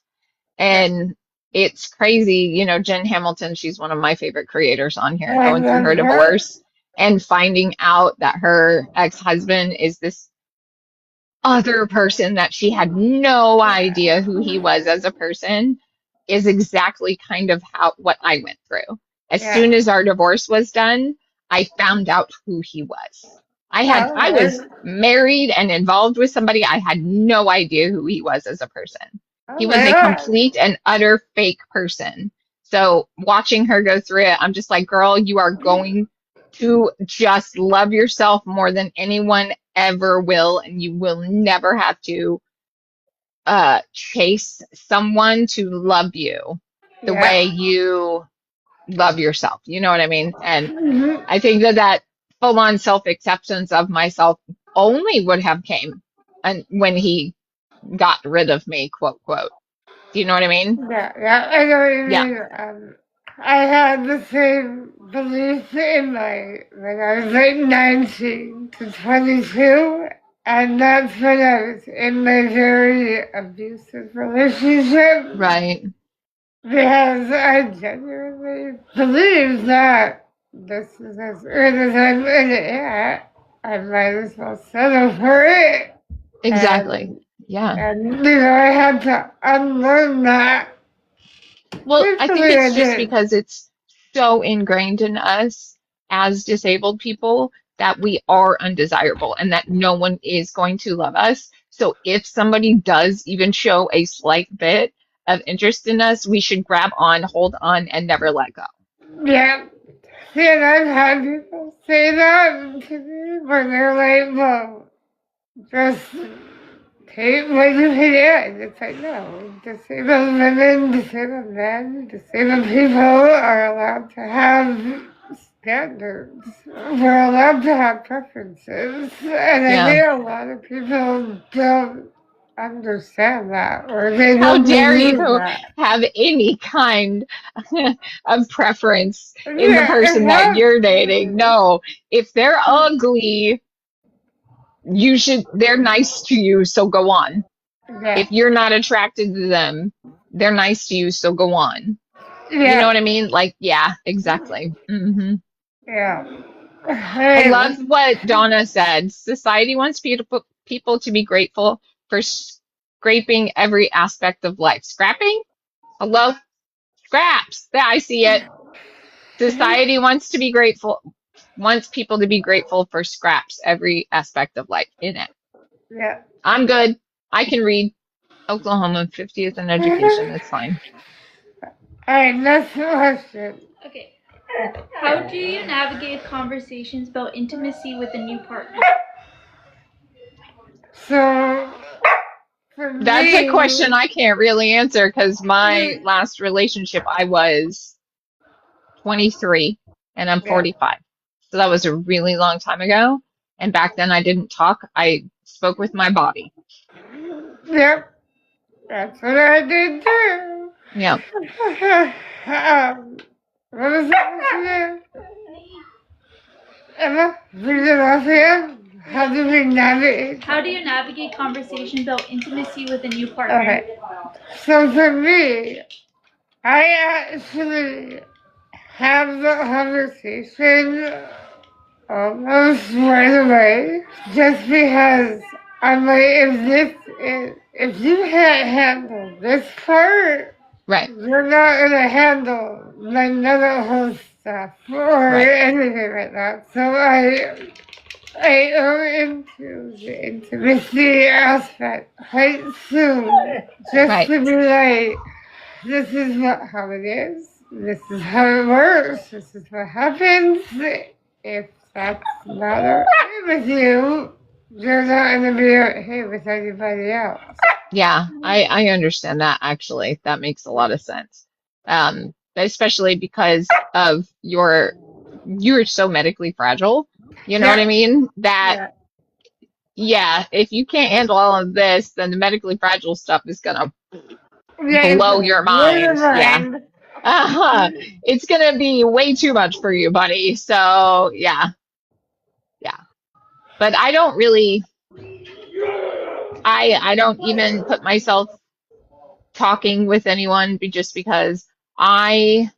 And it's crazy, you know, Jen Hamilton, she's one of my favorite creators on here, going through her divorce. and finding out that her ex-husband is this other person that she had no idea who he was as a person is exactly kind of how what I went through. As Yeah. soon as our divorce was done, I found out who he was. I Okay. was married and involved with somebody. I had no idea who he was as a person. Oh He was my a God. complete and utter fake person. So watching her go through it, I'm just like, girl, you are going to just love yourself more than anyone ever will, and you will never have to chase someone to love you the Yeah. way you love yourself. You know what I mean? And Mhm. I think that that full on self acceptance of myself only would have came and when he got rid of me, quote, quote. Do you know what I mean? Yeah, yeah, I know what you Yeah, mean. I had the same belief in when I was like 19 to 22, and that's when I was in my very abusive relationship right. because I genuinely believe that this is as good as I'm in it at. I might as well settle for it. Exactly. And, Yeah. I had to unlearn that. Well, I think Truthfully, I it's just did. because it's so ingrained in us as disabled people that we are undesirable and that no one is going to love us. So if somebody does even show a slight bit of interest in us, we should grab on, hold on, and never let go. Yeah. See, and I've had people say that to me when they're like, well, just take what you can get. And it's like, no, disabled women, disabled men, disabled people are allowed to have standards. We're allowed to have preferences. And I Yeah. think a lot of people don't understand that or they How don't dare believe you that. have any kind of preference in the Yeah, it person that has you're to dating? No, if they're ugly, they're nice to you, so go on. be. Yeah. If you're not attracted to them, they're nice to you, so go on. You know Yeah. what I mean? Like, yeah, exactly. Yeah. I Hey, love what Donna said. Society wants people to be grateful for scraping every aspect of life. Scrapping? Hello? Scraps. Yeah, I see it. Society wants people to be grateful for scraps, every aspect of life in it. yeah. I'm good. I can read Oklahoma 50th in education. It's fine. Alright, next question. Okay. How do you navigate conversations about intimacy with a new partner? So, for That's a me, question I can't really answer because my last relationship, I was 23 and I'm yeah, 45. So that was a really long time ago. And back then I didn't talk. I spoke with my body. yep, that's what I did too. Yeah. um, what was that? Emma, read it off here. How do we navigate? How do you navigate conversations about intimacy with a new partner? Okay, so for me, I actually have the conversation almost right away, just because I'm like, if you can't handle this part, Right. you're not gonna handle my mental stuff or Right. anything like that. So I go into the intimacy aspect quite soon, just Right. to be like, this is how it is. This is how it works. This is what happens. If that's not okay with you, you're not going to be okay with anybody else. Yeah, I understand that actually. That makes a lot of sense. Especially because of you're so medically fragile. You know what I Yeah, mean? That yeah. yeah, if you can't handle all of this, then the medically fragile stuff is gonna Yeah, it's blow going to your blow your mind. Yeah. mind. Uh-huh. It's gonna be way too much for you, buddy. So yeah, yeah. But I don't really I don't even put myself talking with anyone just because I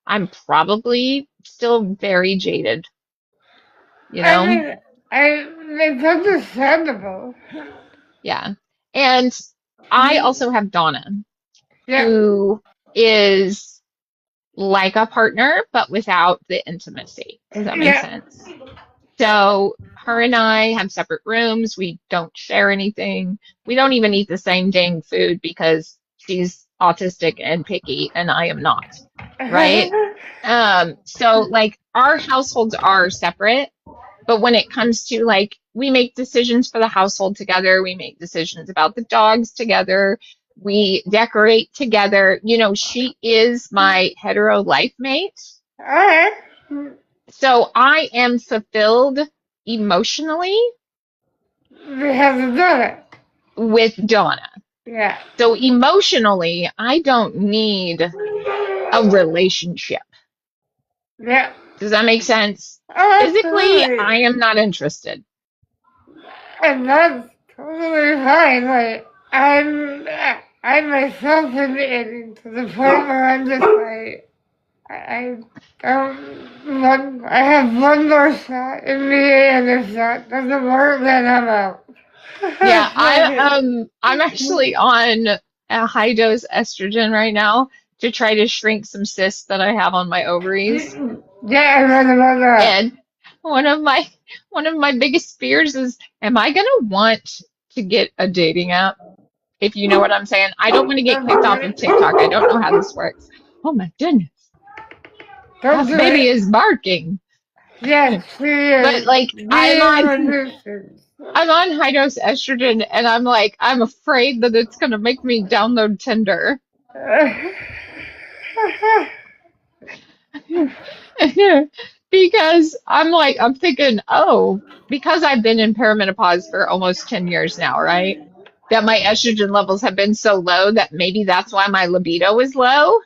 I'm probably still very jaded. you I know? mean, it's understandable. Yeah. And I also have Donna, Yeah. who is like a partner, but without the intimacy. Does that make Yeah. sense? So her and I have separate rooms. We don't share anything. We don't even eat the same dang food because she's autistic and picky and I am not, right? So like our households are separate, but when it comes to like we make decisions for the household together, we make decisions about the dogs together, we decorate together. You know, she is my hetero life mate. Alright. So I am fulfilled emotionally We haven't done it. with Donna. Yeah. So emotionally, I don't need a relationship. Yeah. Does that make sense? Oh, Physically, absolutely. I am not interested. And that's totally fine. Like, I myself am getting to the point where I'm just like, I don't want, I have one more shot in me, and if that doesn't work, then I'm out. Yeah, I'm actually on a high dose estrogen right now to try to shrink some cysts that I have on my ovaries. Yeah, I read about that. And one of my one of my biggest fears is, am I gonna want to get a dating app? If you know what I'm saying. I don't want to get kicked off of TikTok. I don't know how this works. Oh my goodness. Don't That do baby it. is barking. Yes, she But is like being a nuisance. I'm on high dose estrogen and I'm like I'm afraid that it's gonna make me download Tinder. Because I'm thinking, oh, because I've been in perimenopause for almost 10 years now, right? That my estrogen levels have been so low that maybe that's why my libido is low.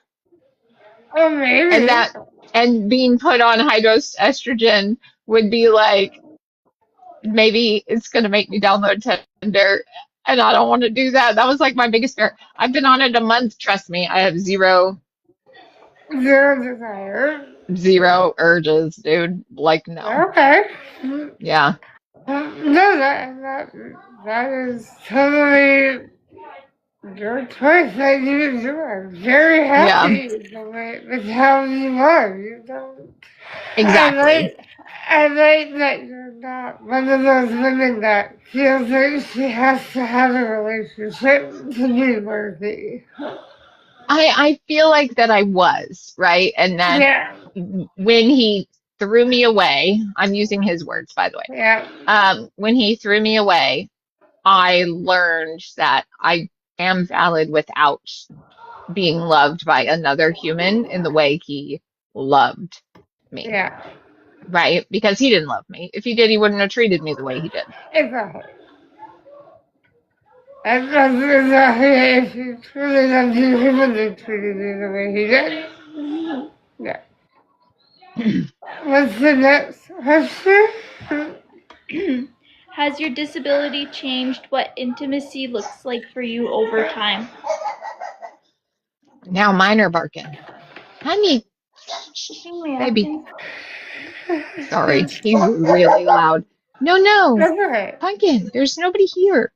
Oh, And maybe. that, and being put on high dose estrogen would be like, maybe it's going to make me download Tinder. And I don't want to do that. That was like my biggest fear. I've been on it a month. Trust me, I have Zero desire. zero urges, dude. Like, no. Okay. Yeah. No, that is totally your choice that you do. I'm very Yeah. happy with how you are. You don't. I Exactly. like, I like that you're not one of those women that feels like she has to have a relationship to be worthy. I feel like that I was, right? And then Yeah, when he threw me away, I'm using his words, by the way. yeah, When he threw me away, I learned that I am valid without being loved by another human in the way he loved me, yeah. right? Because he didn't love me. If he did, he wouldn't have treated me the way he did. Exactly. And that's exactly it. If you truly loved you, he wouldn't have treated you the way he did. Yeah. What's the next question? Has your disability changed what intimacy looks like for you over time? Now mine are barking. Honey, baby. Sorry, he's really loud. No, no, That's okay. Pumpkin, there's nobody here.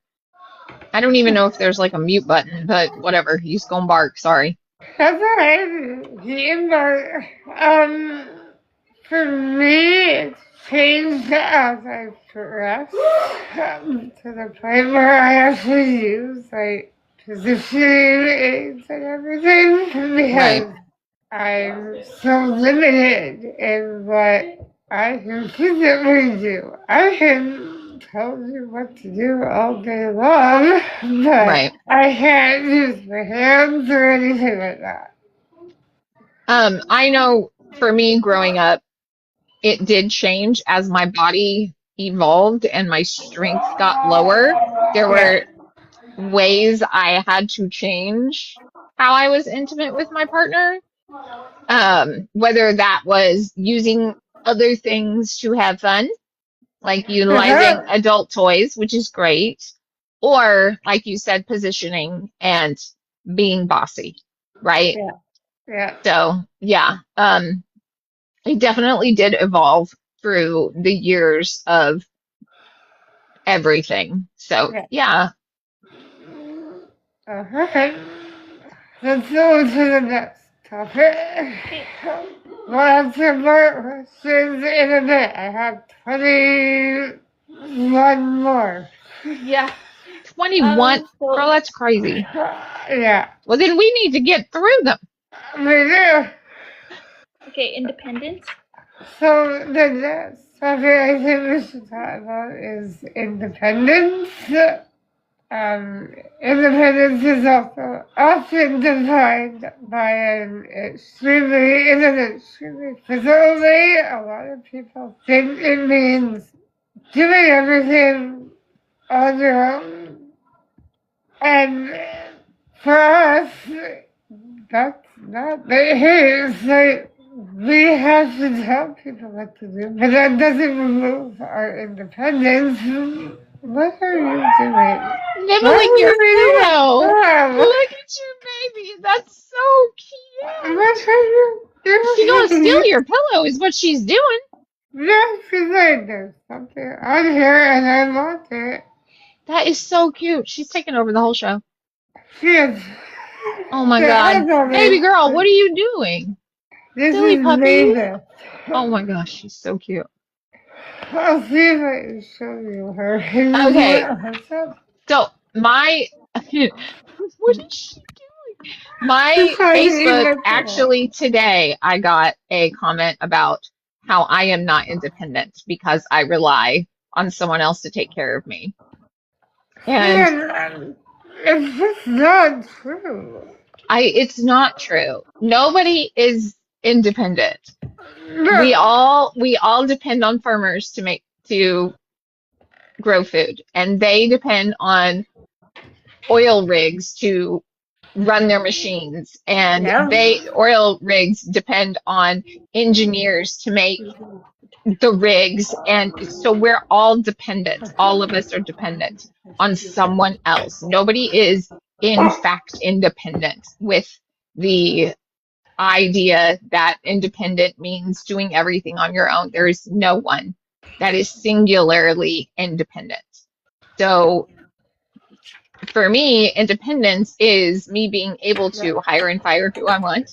I don't even know if there's like a mute button, but whatever. He's gonna bark. Sorry. That's alright. He embarked. For me, it's changed as I progressed to the point where I actually use like positioning aids and everything Right, because I'm so limited in what I can physically do. I can tell you what to do all day long, but right. I can't use my hands or anything like that. I know for me growing up, it did change as my body evolved and my strength got lower. There Yeah. were ways I had to change how I was intimate with my partner. Whether that was using other things to have fun, like utilizing Uh-huh. adult toys, which is great, or like you said, positioning and being bossy, right? Yeah. Yeah. So yeah, it definitely did evolve through the years of everything. So, Yeah. yeah. Okay. Let's go to the next topic. We'll answer more questions in a bit. I have 21 more. Yeah. 21. So Girl, that's crazy. Yeah. Well, then we need to get through them. We do. okay, independence. So the next topic I think we should talk about is independence. Independence is also often defined by an extremely physical way. A lot of people think it means doing everything on your own. And for us, that's not the case. Like, we have to tell people what to do, but that doesn't remove our independence. What are you doing? Nibbling your pillow. What Look at your baby. That's so cute. are you She gonna steal doing? your pillow is what she's doing. No, she's like, there's something on here and I want it. That is so cute. She's taking over the whole show. She is. Oh my I God. don't Baby girl, know. what are you doing? This Silly is puppy. Mavis. Oh my gosh, she's so cute. I'll see if I can show you her. Okay, so my what is she doing? My Facebook, actually today I got a comment about how I am not independent because I rely on someone else to take care of me. And It's just not true. it's not true. Nobody is independent. We No. all depend on farmers to grow food, and they depend on oil rigs to run their machines, and Yeah. oil rigs depend on engineers to make the rigs, and so we're all dependent. All of us are dependent on someone else. Nobody is in fact independent, with the idea that independent means doing everything on your own. There is no one that is singularly independent. So for me, independence is me being able to hire and fire who I want,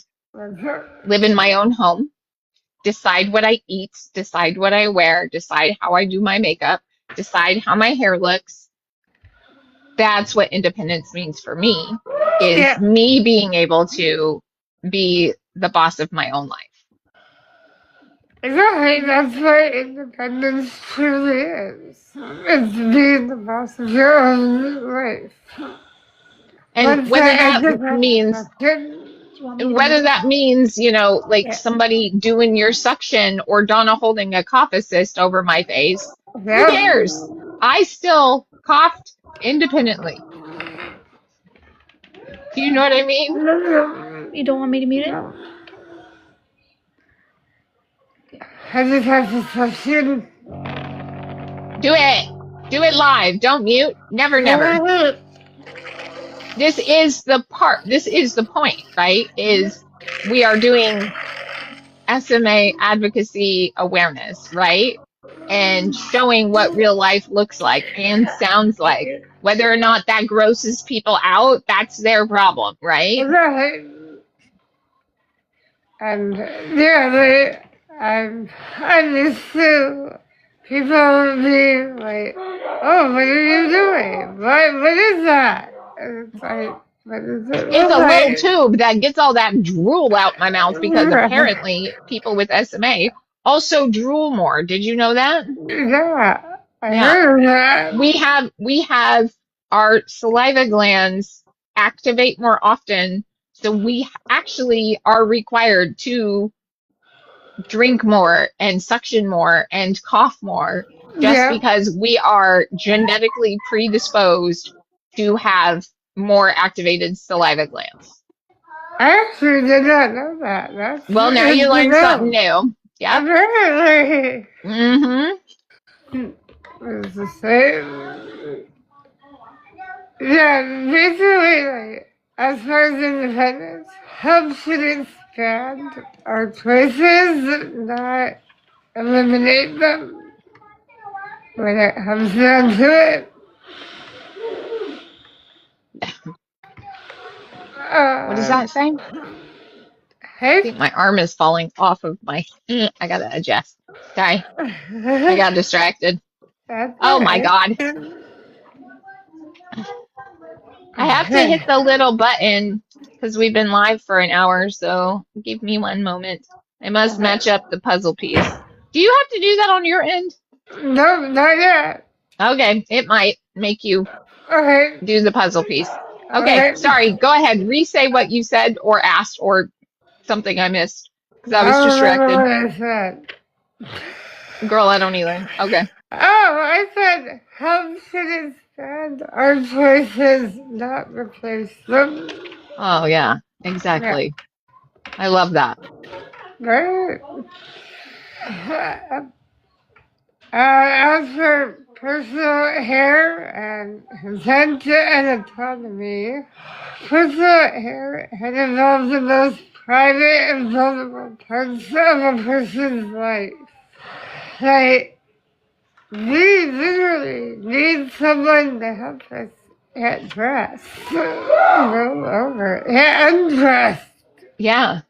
live in my own home, decide what I eat, decide what I wear, decide how I do my makeup, decide how my hair looks. That's what independence means for me, is Yeah. me being able to be the boss of my own life. Exactly. That's what independence truly is. It's being the boss of your own life. And whether that means like Yeah. somebody doing your suction or Donna holding a cough assist over my face, who Yeah. cares? I still coughed independently. Do you know what I mean? You don't want me to mute it? I just have to question. Do it. Do it live. Don't mute. Never, never. This is the point, right? Is we are doing SMA advocacy awareness, right? And showing what real life looks like and sounds like. Whether or not that grosses people out, that's their problem, right? Right. And yeah, I'm used to people being like, oh, what are you doing? What is that? And it's like, what is it? It's a little tube that gets all that drool out my mouth because apparently people with SMA also drool more. Did you know that? Yeah, I Yeah. heard that. We have our saliva glands activate more often, so we actually are required to drink more and suction more and cough more just because we are genetically predisposed to have more activated saliva glands. I actually did not know that. That's Well, now you learned something new. Yep. Apparently. Mm-hmm. It's the same. Yeah, basically, like, as far as independence, help should expand our choices, not eliminate them when it comes down to it. What is that saying? I Hey? think my arm is falling off of my. I gotta adjust. Okay, I got distracted. That's Oh my alright. God. I have to hit the little button because we've been live for an hour, so give me one moment. I must match up the puzzle piece. Do you have to do that on your end? No, not yet. Okay, it might make you Okay. do the puzzle piece. Okay, Alright. sorry. Go ahead. Re-say what you said or asked or something I missed because I I was don't remember distracted. what I said. Girl, I don't either. Okay. Oh, I said, how should expand our choices, not replace them. Oh, yeah, Yeah. exactly. I love that. Right? As for personal hair and consent and autonomy, personal hair had involved the most private and vulnerable parts of a person's life. Like, we literally need someone to help us get dressed. Roll over. Get undressed. Yeah.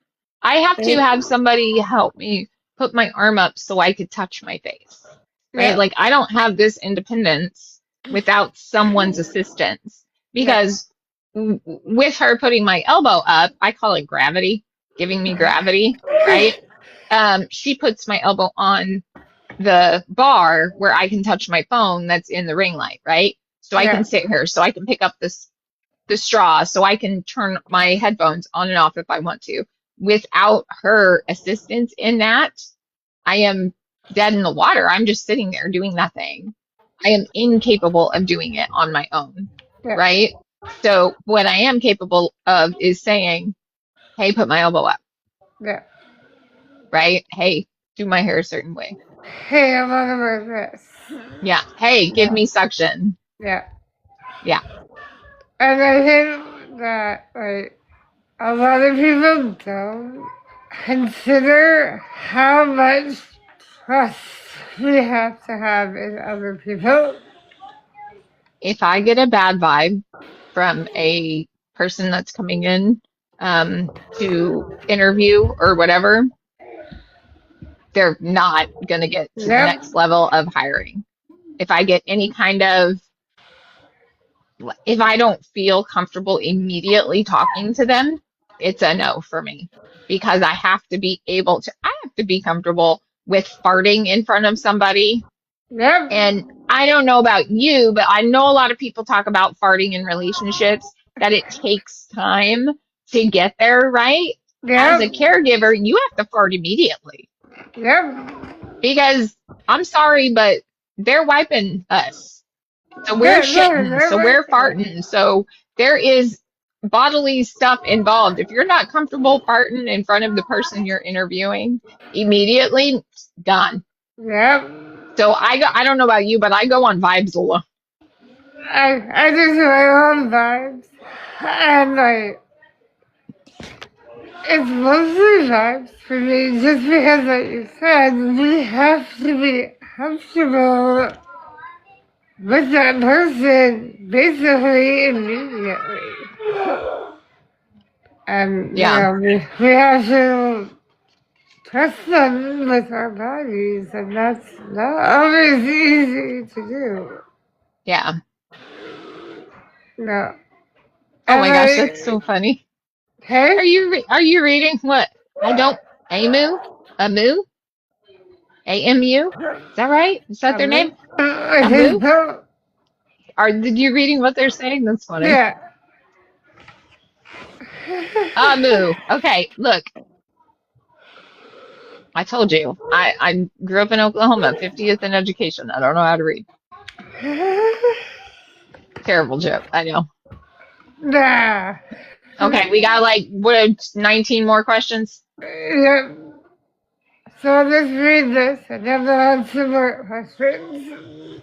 I have to have somebody help me put my arm up so I could touch my face, right? Yeah. Like I don't have this independence without someone's assistance Yeah. because with her putting my elbow up, I call it gravity, giving me gravity, right? She puts my elbow on the bar where I can touch my phone that's in the ring light, right? So I Yeah. can sit here, so I can pick up the straw, so I can turn my headphones on and off if I want to. Without her assistance in that, I am dead in the water. I'm just sitting there doing nothing. I am incapable of doing it on my own, Yeah. right? So what I am capable of is saying, hey, put my elbow up, Yeah. right? Hey, do my hair a certain way. Hey, I want to wear this. Yeah. Hey, give Yeah. me suction. Yeah. Yeah. And I think that, like, a lot of people don't consider how much trust we have to have in other people. If I get a bad vibe from a person that's coming in to interview or whatever, they're not going to get to the Yep. next level of hiring. If I get any kind of, if I don't feel comfortable immediately talking to them, it's a no for me because I have to be able to, I have to be comfortable with farting in front of somebody. Yep. And I don't know about you, but I know a lot of people talk about farting in relationships, that it takes time to get there, right? As a Yep. caregiver, you have to fart immediately Yep. because I'm sorry, but they're wiping us. So we're Yeah, no, shitting. So we're they're farting. So there is bodily stuff involved. If you're not comfortable farting in front of the person you're interviewing, immediately done. Yep. So I don't know about you, but I go on vibes alone. I just my own vibes. And, like, it's mostly vibes for me just because, like you said, we have to be comfortable with that person basically immediately. And, Yeah. we have to trust them with our bodies, and that's not always easy to do. Yeah. No. Oh And my gosh, that's I, so funny. hey? Are you reading what? I don't Amu? Amu? AMU? Is that right? Is that their name? I think Amu? so. Did you reading what they're saying? That's funny. Yeah. Amu. Okay, look. I told you. I grew up in Oklahoma, 50th in education. I don't know how to read. Terrible joke. I know. Nah. Okay, we got like what 19 more questions? Yep. So I'll just read this and then we'll have some more questions.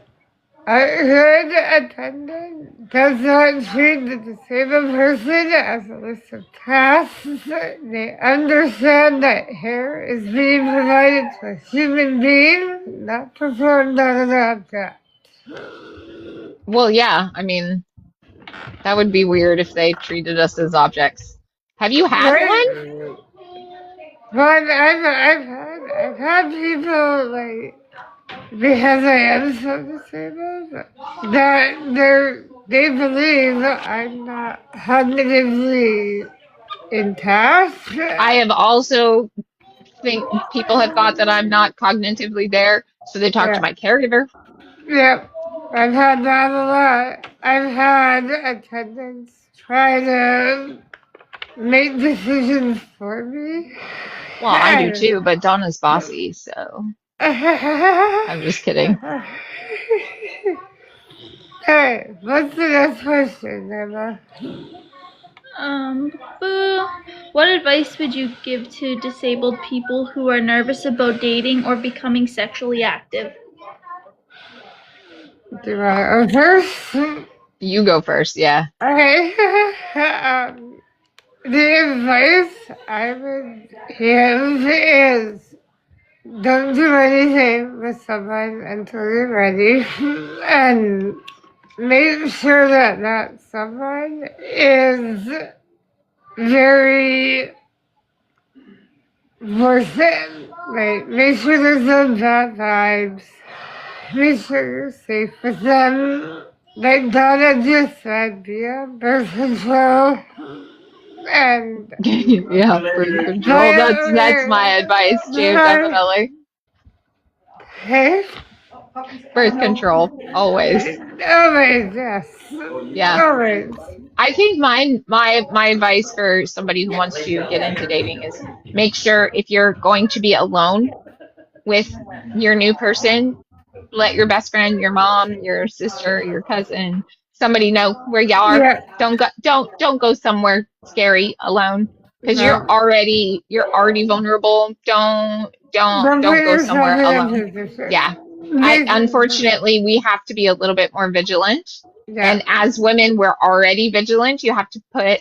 A good attendant does not treat the disabled person as a list of tasks. They understand that hair is being provided to a human being, not performed on an object. Well, yeah, I mean, that would be weird if they treated us as objects. Have you had one? Right? But I've had people like, because I am so disabled, that they believe I'm not cognitively intact. I have also think people have thought that I'm not cognitively there, so they talk to Yeah, my caregiver. yep. I've had that a lot. I've had attendants try to make decisions for me. Well, I do too, but Donna's bossy, so I'm just kidding. Hey, what's the next question, Emma? Boo. What advice would you give to disabled people who are nervous about dating or becoming sexually active? Do you want to go first? You go first, yeah. Okay. The advice I would give is don't do anything with someone until you're ready, and make sure that that someone is very worth it. Like, make sure there's no bad vibes. Make sure you're safe with them. Like Donna just said, be on birth control. And Yeah, birth control. That's my advice too, definitely. Hey? Birth control, always. Always, yes. Yeah. Always. I think my advice for somebody who wants to get into dating is make sure if you're going to be alone with your new person, let your best friend, your mom, your sister, your cousin, somebody know where you are. Yeah. Don't go somewhere scary alone because No. you're already vulnerable. Don't Don't put go yourself somewhere in a alone. position. Yeah. Make- Unfortunately, we have to be a little bit more vigilant. Yeah. And as women, we're already vigilant. You have to put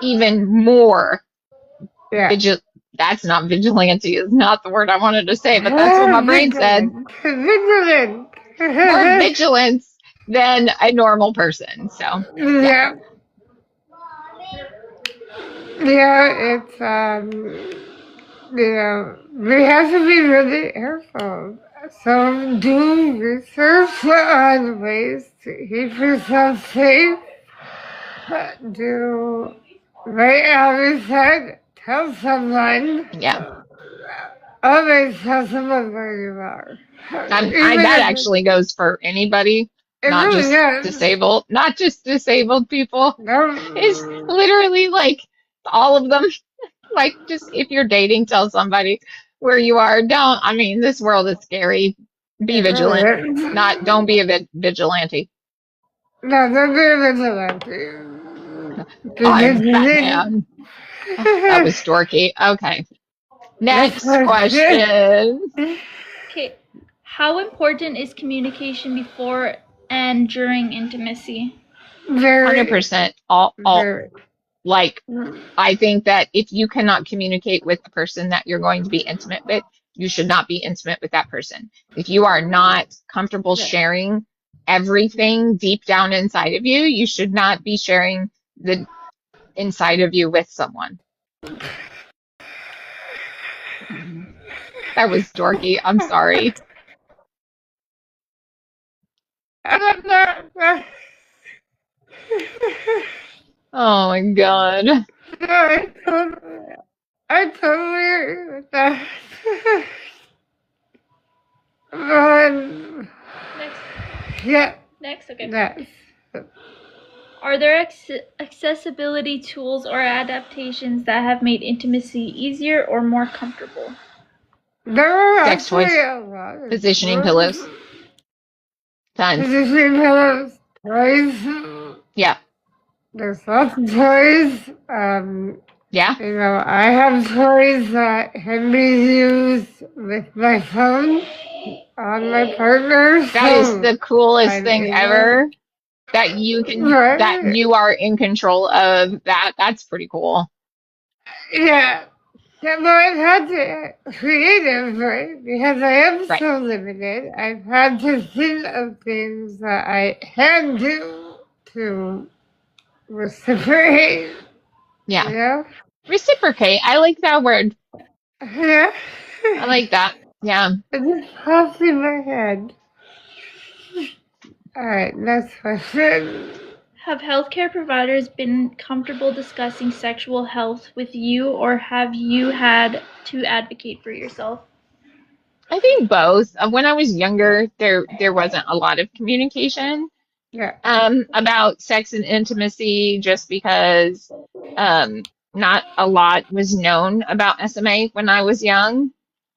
even more Yeah. That's not vigilante, is not the word I wanted to say, but that's what my brain said. Vigilant. More vigilance than a normal person. So, Yeah. Yeah, it's, we have to be really careful. So do research on ways to keep yourself safe. Do, like Allie said, tell someone. yeah. Always tell someone where you are. That actually goes for anybody, not really just does. disabled, not just disabled people. No. It's literally like all of them. Like, just if you're dating, tell somebody where you are. I mean, this world is scary. Be vigilant. Don't be a vigilante. No, don't be a vigilante. I'm Batman. That was dorky. Okay. Next question. Okay. How important is communication before and during intimacy? 100%. Like, I think that if you cannot communicate with the person that you're going to be intimate with, you should not be intimate with that person. If you are not comfortable sharing everything deep down inside of you, you should not be sharing the inside of you with someone. That was dorky. I'm sorry. Oh my God. I totally agree with that. Next. Yeah. Next, okay. Next. Are there accessibility tools or adaptations that have made intimacy easier or more comfortable? There are Sex toys. actually a lot of Positioning pillows. Tons. Positioning pillows. Toys. Yeah. There's lots of toys. Yeah. You know, I have toys that can be used with my phone. on my partner, That is so the coolest I'm thing able, ever that right? you are in control of that. That's pretty cool. Yeah. Yeah, but I've had to creative, right? Because I am Right. so limited. I've had to think of things that I can do to reciprocate, you Yeah. know? Reciprocate. I like that word. Yeah. I like that. Yeah. It just popped in my head. Alright, next question. Have healthcare providers been comfortable discussing sexual health with you, or have you had to advocate for yourself? I think both. When I was younger, there wasn't a lot of communication Yeah. about sex and intimacy just because not a lot was known about SMA when I was young,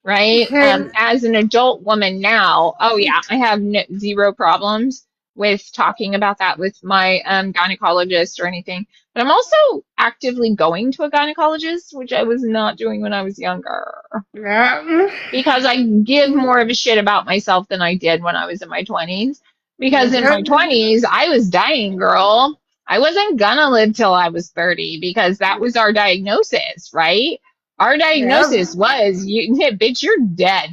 right? Same. As an adult woman now, oh yeah, I have zero problems with talking about that with my gynecologist or anything. But I'm also actively going to a gynecologist, which I was not doing when I was younger Yeah. because I give more of a shit about myself than I did when I was in my 20s. Because in my 20s, I was dying, girl. I wasn't gonna live till I was 30 because that was our diagnosis, right? Our Yep. diagnosis was, bitch, you're dead.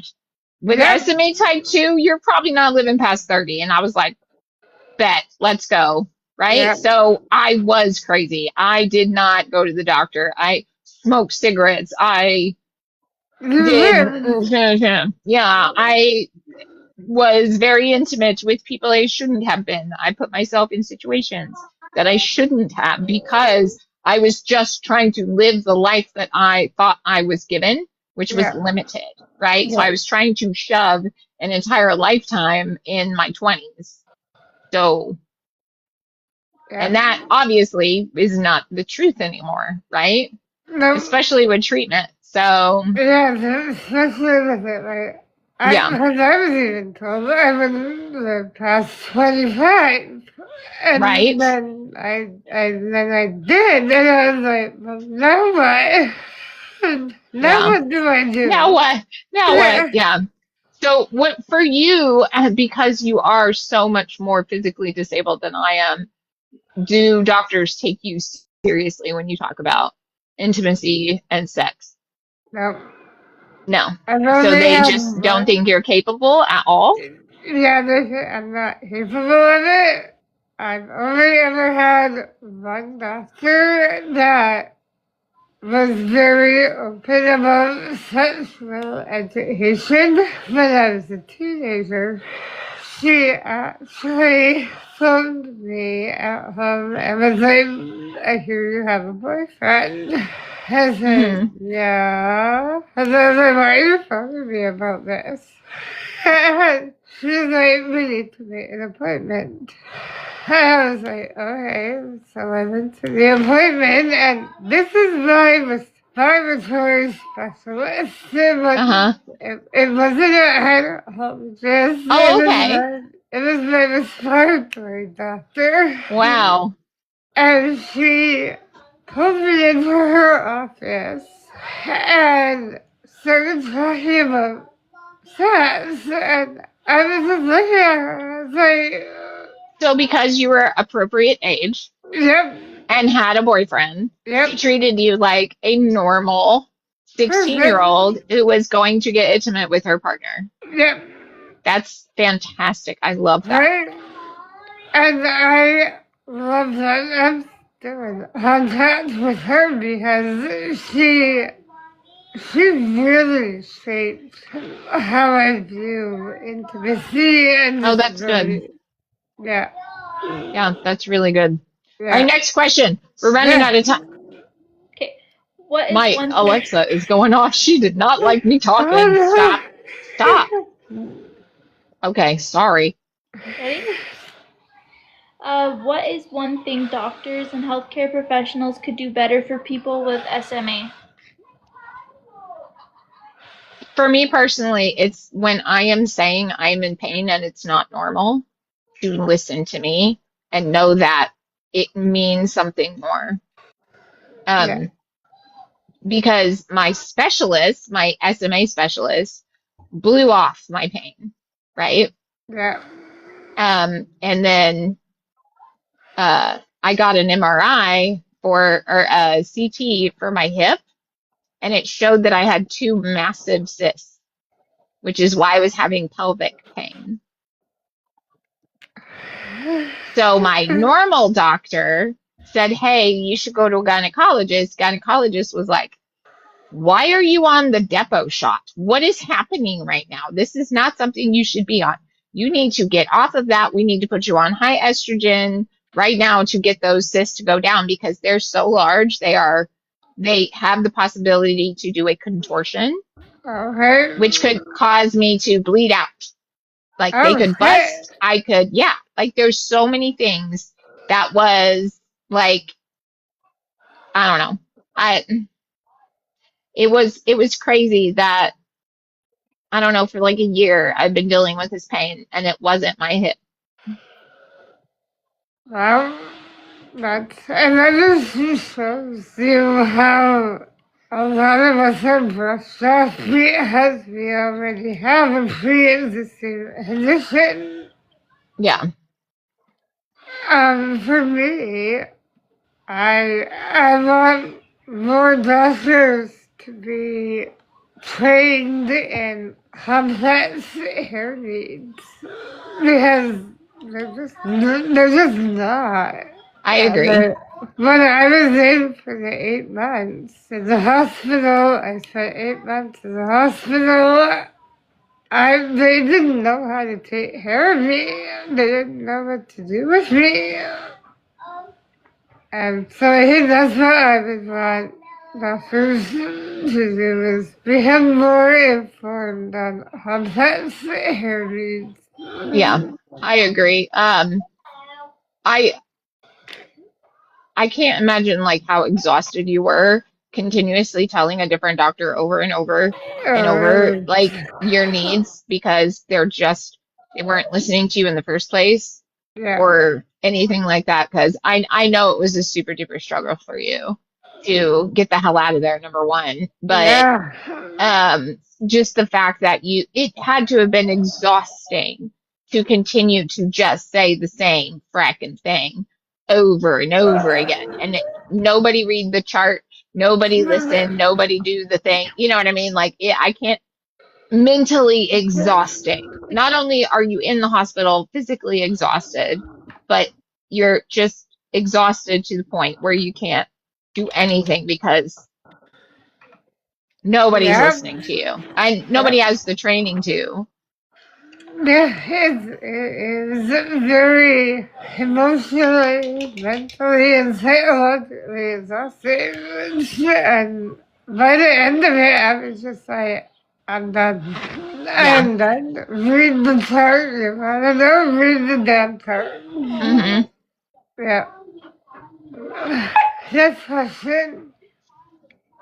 With Yep. SMA type 2, you're probably not living past 30. And I was like, bet, let's go, right? Yep. So I was crazy. I did not go to the doctor. I smoked cigarettes. I You did live. yeah, I was very intimate with people I shouldn't have been. I put myself in situations that I shouldn't have because I was just trying to live the life that I thought I was given, which was Yep. limited, right? So I Yep. was trying to shove an entire lifetime in my 20s. So, and Yep. that obviously is not the truth anymore, right? Nope. Especially with treatment. So, Yeah, especially with it, like, yeah, because I was even told I wouldn't live past 25. And right? then I did, and I was like, well, now what? Now Yeah. what do I Now do? what? Now what? Yeah, Yeah. So what for you, because you are so much more physically disabled than I am, do doctors take you seriously when you talk about intimacy and sex? no. No. I've So only they had just don't one. think you're capable at all? Yeah, they say I'm not capable of it. I've only ever had one doctor that was very open about sexual education when I was a teenager. She actually phoned me at home and was like, I hear you have a boyfriend. I said, Hmm. yeah. And I was like, why are you phoning me about this? And she was like, we need to make an appointment. I was like, okay. So I went to the appointment, and this is my respiratory specialist. Uh-huh. It wasn't a gynecologist. Oh, okay. It was my respiratory doctor. Wow. And she pulled me into her office and started talking about sex. And I was just looking at her. I was like, So because you were appropriate age yep, and had a boyfriend, she yep, treated you like a normal 16-year-old perfect, old who was going to get intimate with her partner. yep, That's fantastic. I love that. right? And I love that I'm still in contact with her because she really shaped how I view intimacy and Oh, that's good. disability. Yeah, Yeah, that's really good. All right, yeah, next question. We're running yeah. out of time. Okay. What is My one thing? Alexa is going off. She did not like me talking. Oh Stop. Stop. Okay, sorry. Ready? What is one thing doctors and healthcare professionals could do better for people with SMA? For me personally, it's when I am saying I'm in pain and it's not normal to listen to me and know that it means something more. no, yeah, Um, because my specialist, my SMA specialist, blew off my pain, right? Yeah. And then I got an MRI or a CT for my hip, and it showed that I had 2 massive cysts, which is why I was having pelvic pain. So my normal doctor said, hey, you should go to a gynecologist. Gynecologist was like, why are you on the depot shot? What is happening right now? This is not something you should be on. You need to get off of that. We need to put you on high estrogen right now to get those cysts to go down because they're so large. They have the possibility to do a contortion, Okay. which could cause me to bleed out. Like they could Okay. bust. Like there's so many things that was like, I don't know. It was crazy that, I don't know, for like a year I've been dealing with this pain and it wasn't my hip. Well, and that just shows you how a lot of us are brushed off because we already have a pre-existing condition. Yeah. For me, I want more doctors to be trained in complex hair needs because they're just not. I agree. When I was in for the 8 months in the hospital, I spent 8 months in the hospital. They didn't know how to take care of me. They didn't know what to do with me. And so I think that's what I would want doctors to do is become more informed on complex hair needs. Yeah, I agree. I can't imagine like how exhausted you were continuously telling a different doctor over and over and over like your needs because they weren't listening to you in the first place Yeah. or anything like that. Because I know it was a super duper struggle for you to get the hell out of there, number one. But just the fact that it had to have been exhausting to continue to just say the same fracking thing over and over again. And nobody read the chart, nobody listen, nobody do the thing. You know what I mean? Like, I can't, mentally exhausting. Not only are you in the hospital physically exhausted, but you're just exhausted to the point where you can't do anything because nobody's listening to you. And nobody has the training to. Yeah, it is very emotionally, mentally, and psychologically exhausting. And by the end of it, I was just like, I'm done. I'm done. Read the chart. You want to know? Read the damn chart. Mm-hmm. Yeah. Next question.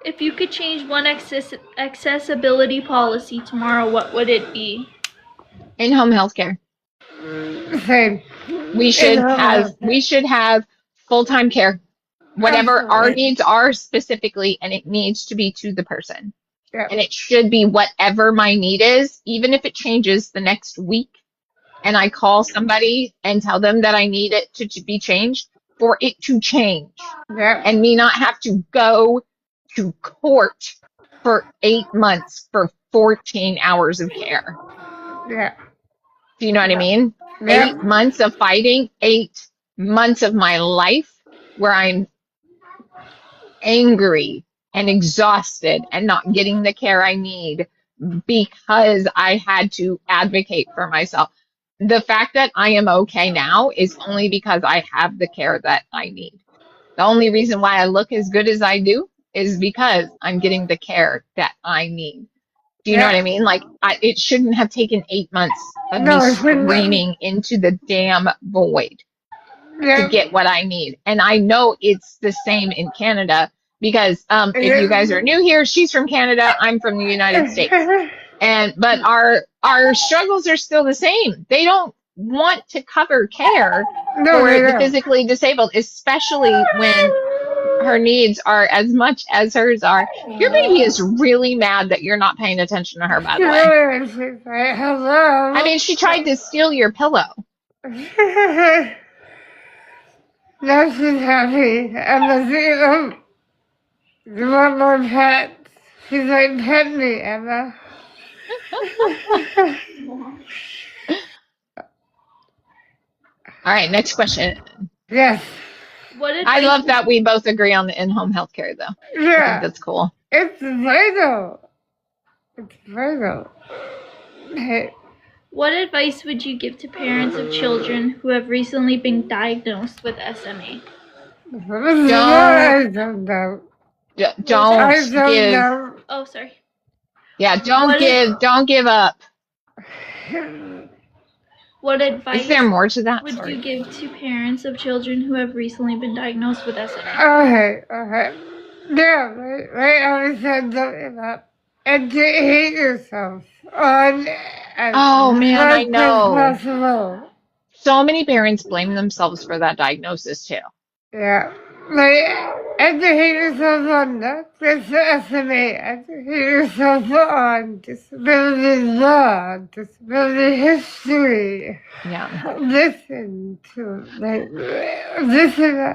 If you could change one accessibility policy tomorrow, what would it be? In-home healthcare. Same. We should have full-time care. Whatever our needs are specifically, and it needs to be to the person. Yeah. And it should be whatever my need is, even if it changes the next week and I call somebody and tell them that I need it to be changed, for it to change. Yeah. And me not have to go to court for 8 months for 14 hours of care. Yeah. Do you know what I mean? Yeah. 8 months of fighting, 8 months of my life where I'm angry and exhausted and not getting the care I need because I had to advocate for myself. The fact that I am okay now is only because I have the care that I need. The only reason why I look as good as I do is because I'm getting the care that I need. Do you know what I mean? Like, it shouldn't have taken 8 months of me screaming into the damn void to get what I need. And I know it's the same in Canada because if you guys are new here, she's from Canada, I'm from the United States. But our struggles are still the same. They don't want to cover care for the physically disabled, especially when her needs are as much as hers are. Your baby is really mad that you're not paying attention to her, by the way. Sure, she's like, hello. I mean, she tried to steal your pillow. Now she's happy. I'm like, you want more pets? She's like, pet me, Emma. All right, next question. Yes. What I advice love that we both agree on the in-home healthcare, though. I think Yeah. that's cool. It's vital. It's vital. Hey, What advice would you give to parents of children who have recently been diagnosed with SMA? I don't know. Don't I don't give. know. Oh, sorry. Yeah, don't What give. Don't give up. What advice Is there more to that? would Sorry. you give to parents of children who have recently been diagnosed with SMA? Okay. Yeah, I always said don't give up. Educate yourself on as Oh man, I much as know. possible. So many parents blame themselves for that diagnosis too. Yeah. Like, educate yourself on not just SMA, educate yourself on disability law, disability history. Yeah. Listen to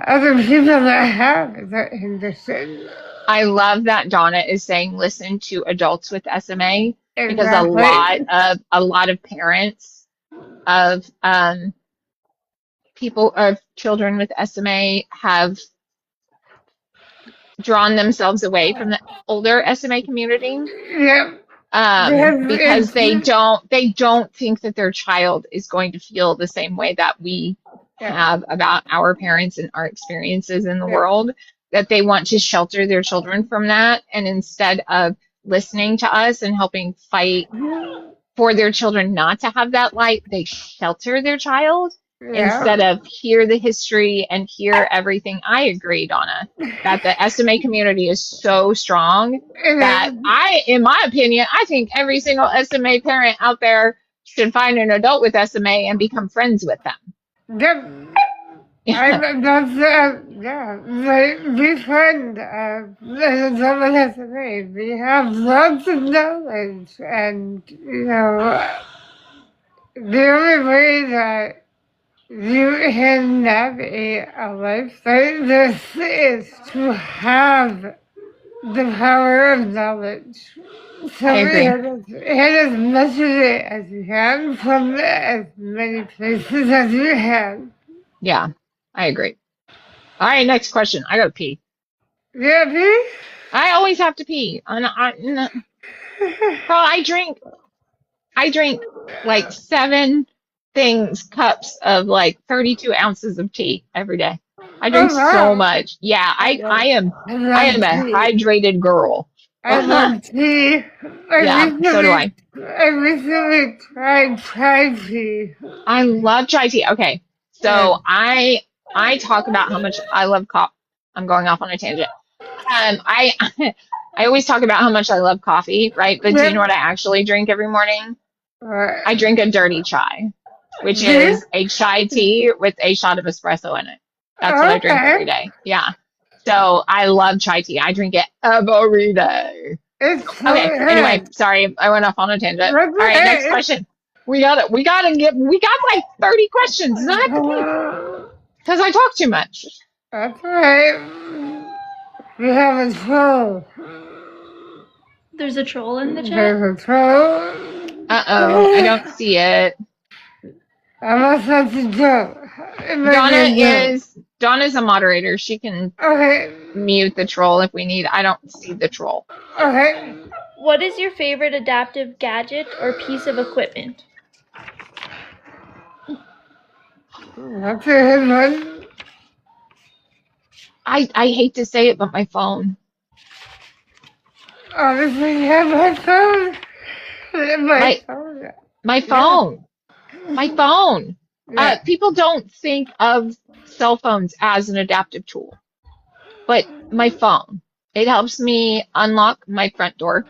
other people that have that condition. I love that Donna is saying listen to adults with SMA because Exactly. a lot of parents of people of children with SMA have drawn themselves away from the older SMA community Yep. because they don't think that their child is going to feel the same way that we have about our parents and our experiences in the world, that they want to shelter their children from that, and instead of listening to us and helping fight for their children not to have that light, they shelter their child instead of hear the history and hear everything. I agree, Donna, that the SMA community is so strong that in my opinion, I think every single SMA parent out there should find an adult with SMA and become friends with them. Yep. Like, befriend someone has a name. We have lots of knowledge, and the only way that you can navigate a life like this is to have the power of knowledge. So I agree. hit as much of it as you can from as many places as you can. Yeah, I agree. All right, next question. I gotta pee. Yeah, pee? I always have to pee. Girl, I drink like 7 cups of like 32 ounces of tea every day. I drink so much. Yeah, I am a hydrated girl. I love tea. Yeah, so do I. I recently tried chai tea. I love chai tea. Okay, so I talk about how much I love coffee. I'm going off on a tangent. I always talk about how much I love coffee, right? But do you know what I actually drink every morning? I drink a dirty chai, which is a chai tea with a shot of espresso in it. That's what I drink every day. Yeah. So I love chai tea. I drink it every day. Okay. Anyway, sorry, I went off on a tangent. All right, next question. We got like 30 questions. I have to pee because I talk too much. That's right. We have a troll. There's a troll in the chat? There's a troll. Uh-oh, I don't see it. I must have to jump. Donna's a moderator. She can mute the troll if we need. I don't see the troll. Okay. What is your favorite adaptive gadget or piece of equipment? That's a good one. I hate to say it, but my phone. Obviously, you have my phone. My phone. My phone. People don't think of cell phones as an adaptive tool, but my phone. It helps me unlock my front door.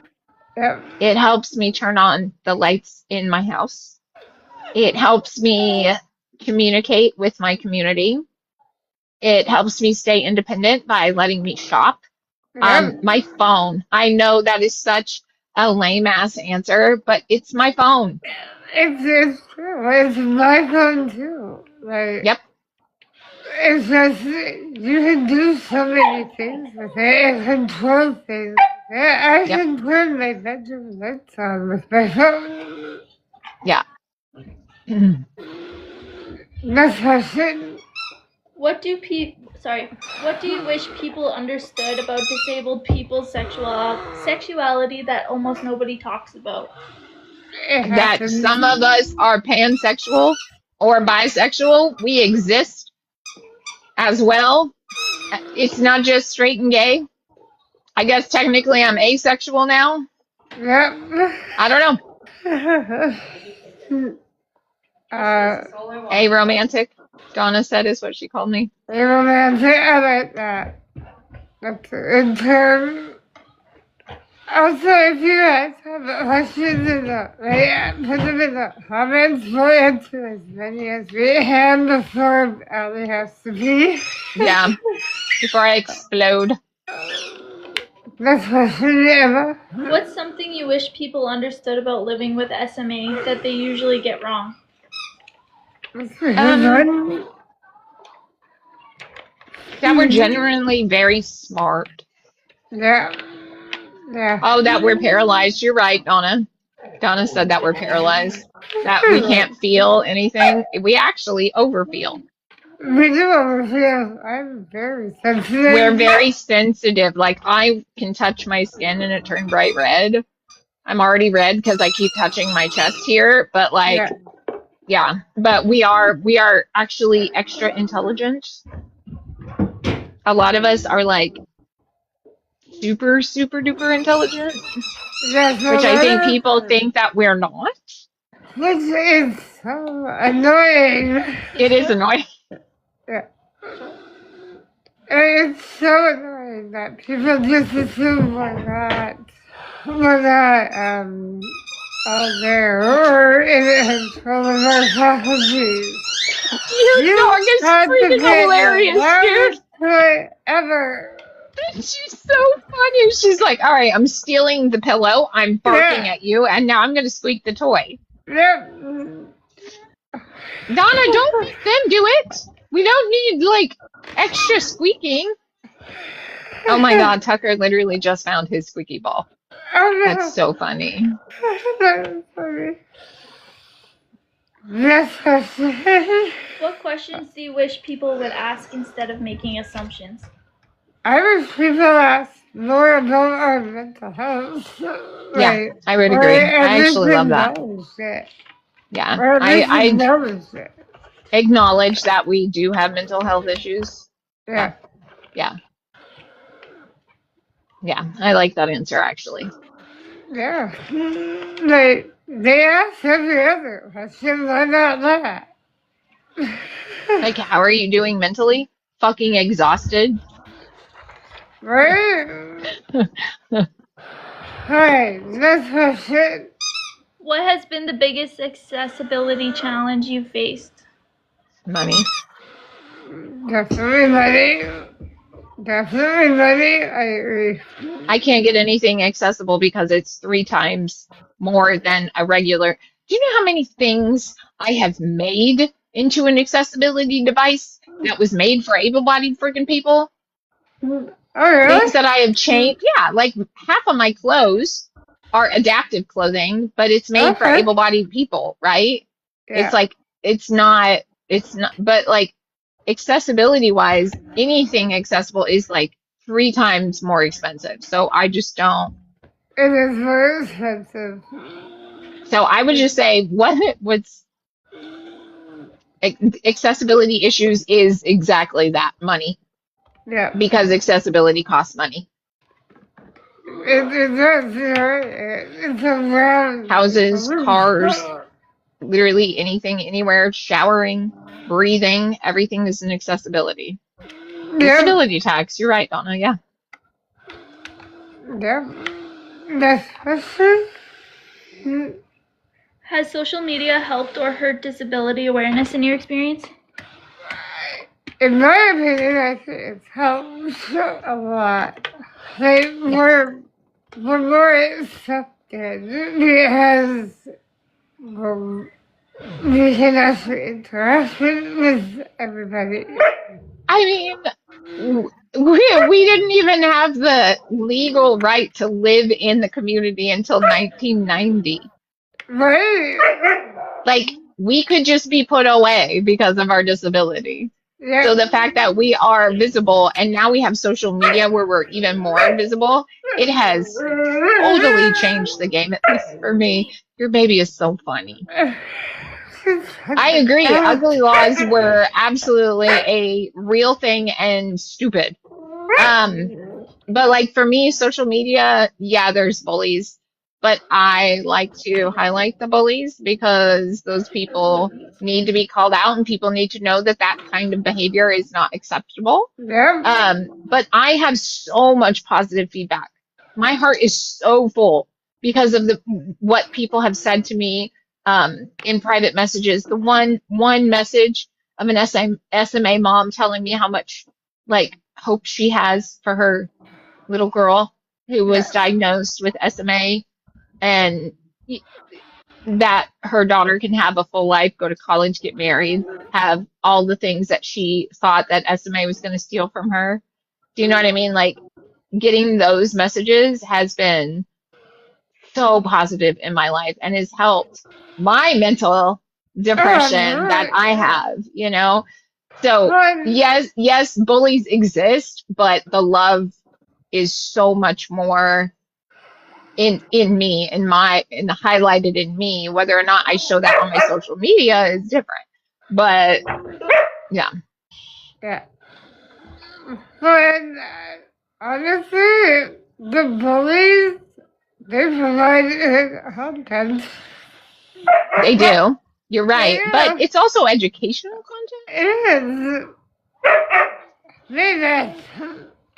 Yep. It helps me turn on the lights in my house. It helps me communicate with my community. It helps me stay independent by letting me shop. Yep. My phone. I know that is such a lame ass answer, but it's my phone. It's true. It's my phone too. Like, Yep. it's just, you can do so many things with it and control things with it. I Yep. can turn my bedroom lights on with my phone. Yeah. Next question. What do you wish people understood about disabled people's sexuality that almost nobody talks about? It That happens. some of us are pansexual or bisexual. We exist as well. It's not just straight and gay. I guess technically I'm asexual now. Yep. I don't know. Aromantic, Donna said is what she called me. Romantic, I like that. That's in term. Also, if you guys have questions put them in the comments. We'll answer as many as we can before Allie has to pee. Yeah, before I explode. Next question, Emma. What's something you wish people understood about living with SMA that they usually get wrong? That we're genuinely very smart. Yeah. Yeah. Oh, that we're paralyzed. You're right, Donna. Donna said that we're paralyzed. That we can't feel anything. We actually overfeel. We do overfeel. I'm very sensitive. We're very sensitive. Like I can touch my skin and it turned bright red. I'm already red because I keep touching my chest here. But like, yeah. But we are actually extra intelligent. A lot of us are like super, super duper intelligent. Yes, which I think people think that we're not. Which is so annoying. It is annoying. Yeah. It's so annoying that people just assume we're not out there or in control of our faculties. Your dog is freaking hilarious, dude. Ever. She's so funny. She's like, all right, I'm stealing the pillow. I'm barking at you, and now I'm going to squeak the toy. Yep. Donna, don't make them do it. We don't need, like, extra squeaking. Oh, my God. Tucker literally just found his squeaky ball. Oh, no. That's so funny. That's funny. Next question. What questions do you wish people would ask instead of making assumptions? I wish people ask more about our mental health. Yeah, I would agree. I actually love that. Yeah, I acknowledge that we do have mental health issues. Yeah. Yeah. Yeah, I like that answer, actually. Yeah. They ask every other question, why not that? Like, how are you doing mentally? Fucking exhausted. Right? Alright, next question. What has been the biggest accessibility challenge you've faced? Money. Definitely money. Definitely money. I agree. I can't get anything accessible because it's 3 times more than a regular. Do you know how many things I have made into an accessibility device that was made for able-bodied freaking people? Oh, really? Things that I have changed. Yeah, like half of my clothes are adaptive clothing, but it's made for able-bodied people, right? Yeah. It's like, it's not, but like accessibility wise, anything accessible is like 3 times more expensive. So I just don't. It is more expensive. So I would just say what's accessibility issues is exactly that, money. Yeah. Because accessibility costs money. It does, it's around houses, cars, literally anything, anywhere, showering, breathing, everything is an accessibility. Disability tax, you're right, Donna, yeah. Yeah. Next question. Has social media helped or hurt disability awareness in your experience? in my opinion, I think it's helped a lot. Like, we're more accepted because we can actually interact with everybody. I mean, we didn't even have the legal right to live in the community until 1990. Right? Like, we could just be put away because of our disability. Yeah. So the fact that we are visible and now we have social media where we're even more visible, it has totally changed the game, at least for me. Your baby is so funny. I agree. Ugly laws were absolutely a real thing and stupid. But like for me, social media, yeah, there's bullies, but I like to highlight the bullies because those people need to be called out and people need to know that that kind of behavior is not acceptable. Yeah. But I have so much positive feedback. My heart is so full because of what people have said to me in private messages. The one message of an SMA mom telling me how much like hope she has for her little girl who was diagnosed with SMA and that her daughter can have a full life, go to college, get married, have all the things that she thought that SMA was going to steal from her. Do you know what I mean? Like getting those messages has been so positive in my life and has helped my mental depression that I have, you know? So yes, bullies exist, but the love is so much more in me, in highlighted in me. Whether or not I show that on my social media is different. But yeah. Yeah. But honestly, the bullies, they provide content. They do. You're right. Yeah. But it's also educational content. It is. Venus,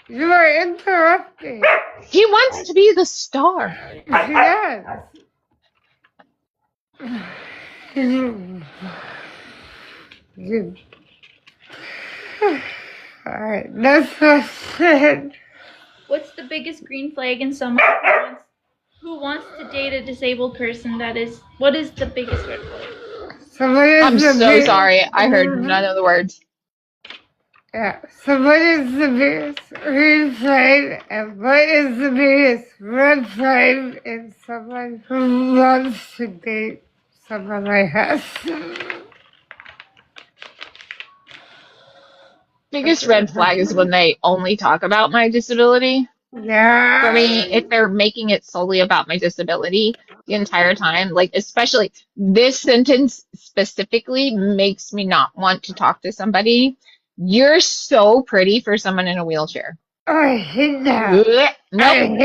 you are interrupting. He wants to be the star. Yes. Alright, next question. What's the biggest green flag in someone who wants to date a disabled person? What is the biggest red flag? I'm so sorry. I heard none of the words. Yeah. So what is the biggest green flag and what is the biggest red flag in someone who wants to date someone like us? Biggest red flag is when they only talk about my disability. Yeah. For me, if they're making it solely about my disability the entire time, like especially this sentence specifically makes me not want to talk to somebody. You're so pretty for someone in a wheelchair. Oh, I hate that. Nope.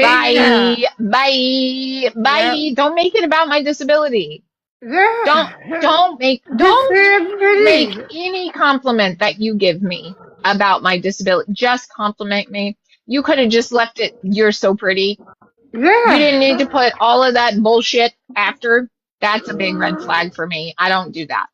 Bye. Don't make it about my disability. Yeah. Don't make any compliment that you give me about my disability. Just compliment me. You could have just left it, you're so pretty. Yeah. You didn't need to put all of that bullshit after. That's a big red flag for me. I don't do that.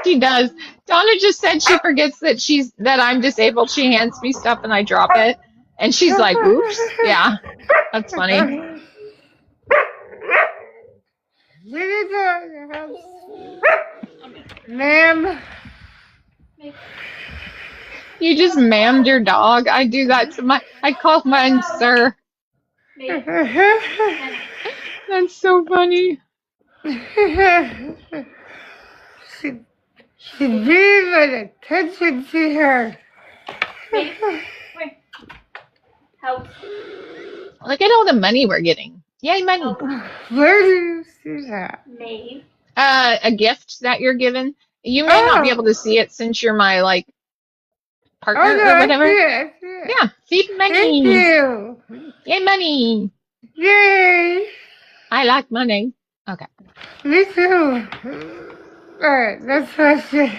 She does. Donna just said she forgets that I'm disabled. She hands me stuff and I drop it. And she's like, oops. Yeah, that's funny. Ma'am. You just ma'amed your dog. I do that to I call mine sir. That's so funny. She needed attention to her. Wait. Help. Look at all the money we're getting. Yay, money. Where do you see that? Maeve. A gift that you're given. You may not be able to see it since you're my partner or whatever. I see it. Yeah, see money. Thank you. Yay, money. Yay. I like money. Okay. Me too. Alright, next question.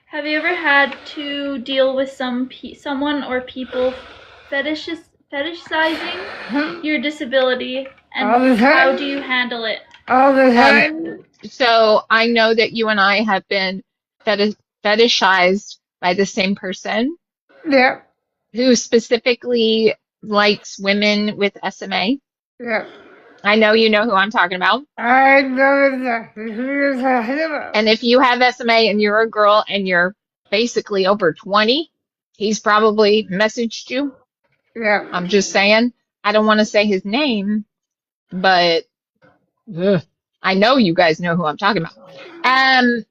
Have you ever had to deal with someone or people fetishizing your disability, and how do you handle it? all the Um, time. so I know that you and I have been fetishized by the same person Yep, who specifically likes women with SMA. yep. I know you know who I'm talking about. I know exactly who you're talking about. And if you have SMA and you're a girl and you're basically over 20, he's probably messaged you. Yep. I'm just saying. I don't want to say his name, but ugh, I know you guys know who I'm talking about.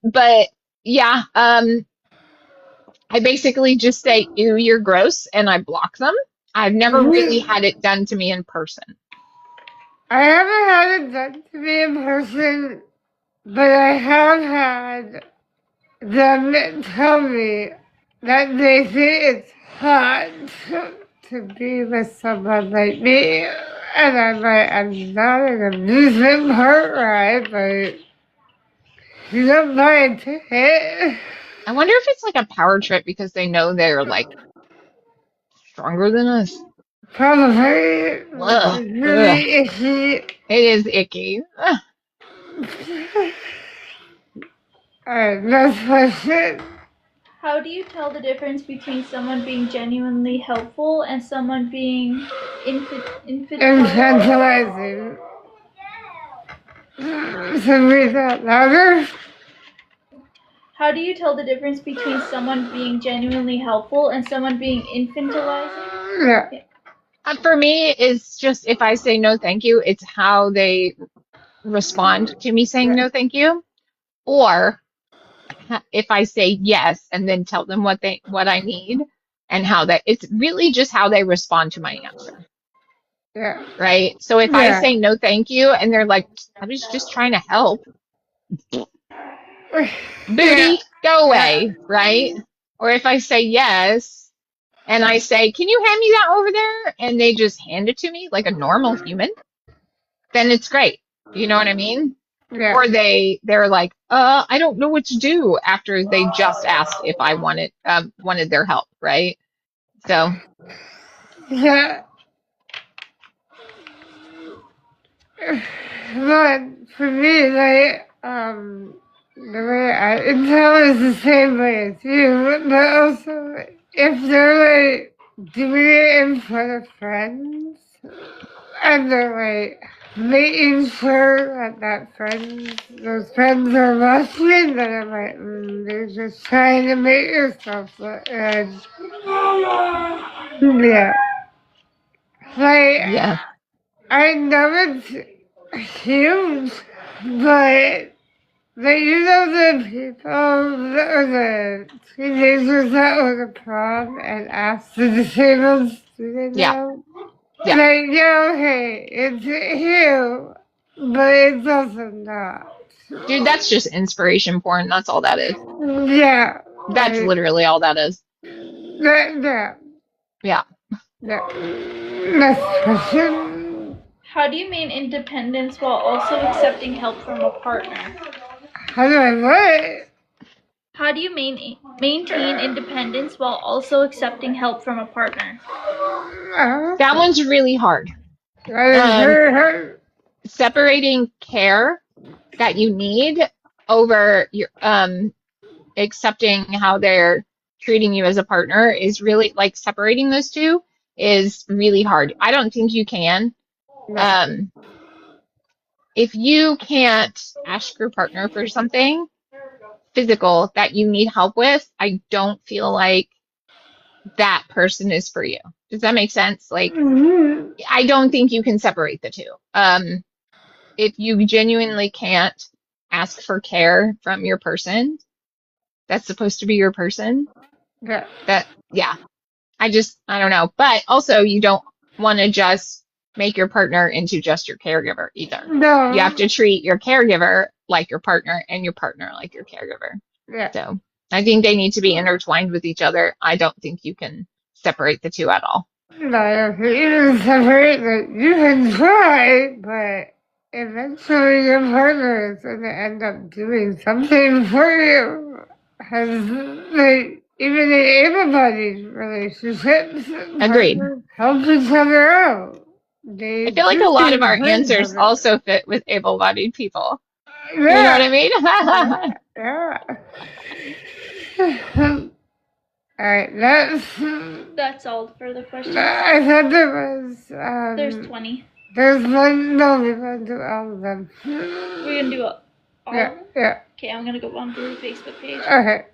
But yeah, I basically just say, ew, you're gross, and I block them. I've never really had it done to me in person. I haven't had it done to me in person, but I have had them tell me that they think it's hot to be with someone like me. And I'm like, I'm not an amusement park ride, but you don't mind to hit. I wonder if it's like a power trip because they know they're like stronger than us. Probably, which Ugh, is ugh. really icky. It is icky. Ugh. Alright, next question. How do you tell the difference between someone being genuinely helpful and someone being infantile? Infantilizing. So read that louder. How do you tell the difference between someone being genuinely helpful and someone being infantilizing? Yeah. For me, it's just if I say no, thank you, it's how they respond to me saying no, thank you. Or if I say yes and then tell them what I need and how that it's really just how they respond to my answer. Yeah. Right? So if I Yeah. say no, thank you, and they're like, I was just trying to help, Yeah. booty, go away, right? Or if I say yes and I say, can you hand me that over there? And they just hand it to me like a normal human, then it's great. You know what I mean? Yeah. Or they're like, I don't know what to do after they just asked if I wanted their help, right? So Yeah. But for me, like, the way I tell is the same way as you, but also if they're like doing it in front of friends and they're like making sure that those friends are watching, then I'm like, they're just trying to make yourself look good. Yeah. Like, yeah, I know it's huge, but you know the people or the teenagers that were to prom and asked the disabled student yeah, out? yeah. Like, yeah, okay, it's you, but it's also not. Dude, that's just inspiration porn. That's all that is. Yeah, That's literally all that is. yeah, Yeah. yeah. Next question. How do you maintain independence while also accepting help from a partner? How do I what? How do you maintain independence while also accepting help from a partner? That one's really hard. That is Um, very hard. Separating care that you need over your accepting how they're treating you as a partner is really like separating those two is really hard. I don't think you can. Um, if you can't ask your partner for something physical that you need help with, I don't feel like that person is for you. Does that make sense? Like, Mhm. I don't think you can separate the two. If you genuinely can't ask for care from your person, that's supposed to be your person. Yeah. Yeah, I don't know. But also, you don't want to just make your partner into just your caregiver either. You have No. to treat your caregiver like your partner and your partner like your caregiver. Yeah. So I think they need to be intertwined with each other. I don't think you can separate the two at all. No, if you can separate it, you can try, but eventually your partner is going to end up doing something for you. Has like even in everybody's relationships, Agreed. partners help each other out. I They feel like a do lot of seem our friends answers of it. also fit with able-bodied people. You know what I Yeah, mean? yeah, yeah. Alright, That's all for the questions. I thought there was, There's 20. there's one, no, we're gonna do all of them. We're gonna do all of Yeah, them? yeah, Okay, I'm gonna go on to the Facebook page. okay.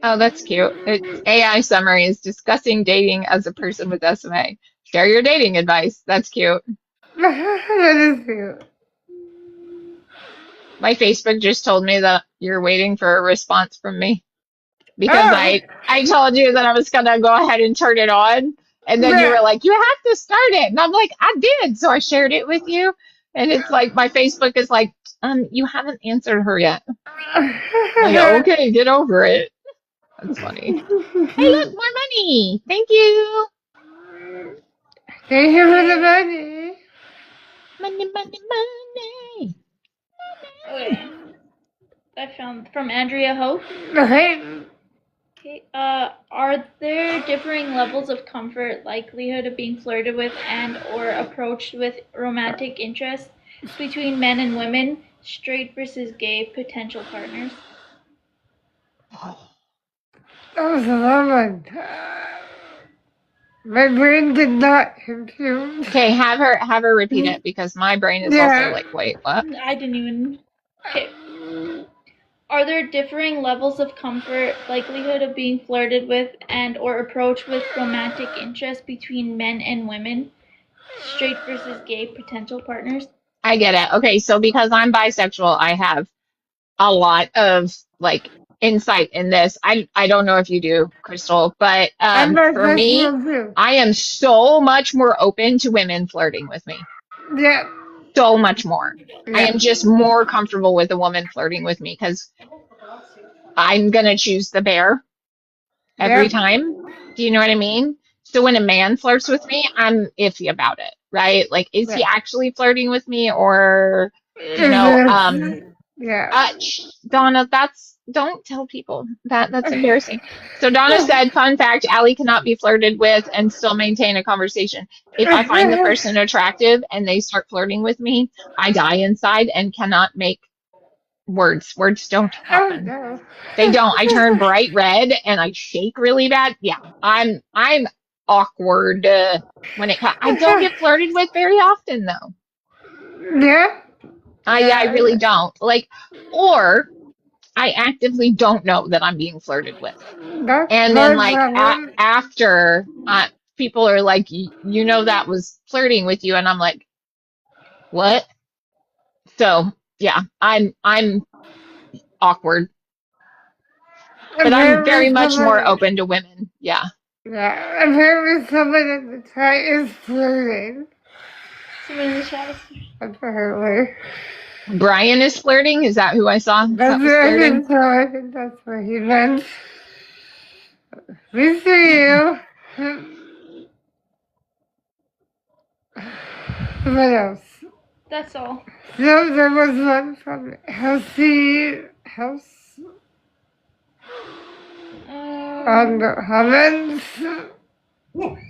Oh, that's cute. It's AI summary is discussing dating as a person with SMA. Share your dating advice. That's cute. That is cute. My Facebook just told me that you're waiting for a response from me because Oh, I told you that I was gonna go ahead and turn it on, and then you yeah. were like, you have to start it, and I'm like, I did, so I shared it with you, and it's like my Facebook is like, you haven't answered her yet. I'm like, okay, get over it. That's funny. Hey, look, more money. Thank you. Thank you for the money. Money, money, money. Okay. I found from Andrea Hope. Okay. Okay. Are there differing levels of comfort, likelihood of being flirted with, and/or approached with romantic interest between men and women, straight versus gay potential partners? That was a long one. My brain did not compute. Okay, have her repeat it because my brain is also Yeah. like, wait, what? I didn't even. Okay. Are there differing levels of comfort, likelihood of being flirted with, and/or approached with romantic interest between men and women, straight versus gay potential partners? I get it. Okay, so because I'm bisexual, I have a lot of like insight in this. I don't know if you do, Crystal, but I'm for me, bisexual too. I am so much more open to women flirting with me. Yeah. So much more. I Yeah. am just more comfortable with a woman flirting with me because I'm gonna choose the bear every Yep. time. Do you know what I mean? So when a man flirts with me, I'm iffy about it, right? Like, is he Yeah. actually flirting with me or, you Is know, this? Yeah. Donna, don't tell people that's embarrassing. So Donna said, fun fact, Allie cannot be flirted with and still maintain a conversation. If I find the person attractive and they start flirting with me, I die inside and cannot make words. Words don't Oh happen. no. They don't. I turn bright red and I shake really bad. Yeah, I'm awkward when it comes. I don't get flirted with very often though. Yeah. I really don't. Like, or I actively don't know that I'm being flirted with. That's And then my like problem. after people are like, you know, that was flirting with you, and I'm like, what? So yeah, I'm awkward, but I'm very Apparently much more someone. open to women. Yeah. Yeah. Apparently someone in the chat is flirting. Someone in the chat. Apparently. Brian is flirting. Is that who I saw That's that was what I flirting? think so. I think that's what he meant. We see you. What else? That's all. No, there was one from House on the Heavens.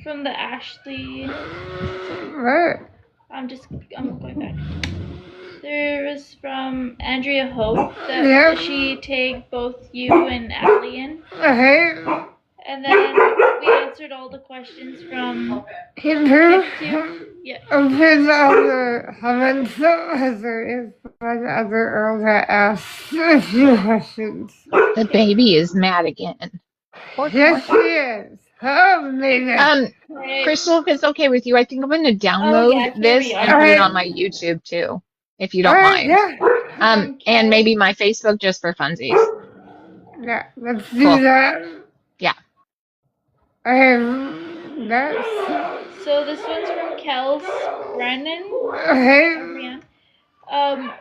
From the Ashley. What? I'm going back. There was from Andrea Hope that Yep. she tagged both you and Allie in. Okay. And then we answered all the questions from Hebrew. Yeah. Open other heavens, as there is one other girl that asked a few questions. The baby is mad again. Yes, she is. Oh, amazing. Crystal, if it's okay with you, I think I'm going to Oh, download yeah, here this we and are. put it on my YouTube too, if you don't mind. Yeah. And maybe my Facebook just for funsies. Yeah, let's do Cool. that. Yeah. That's. So this one's from Kels Brennan. Okay.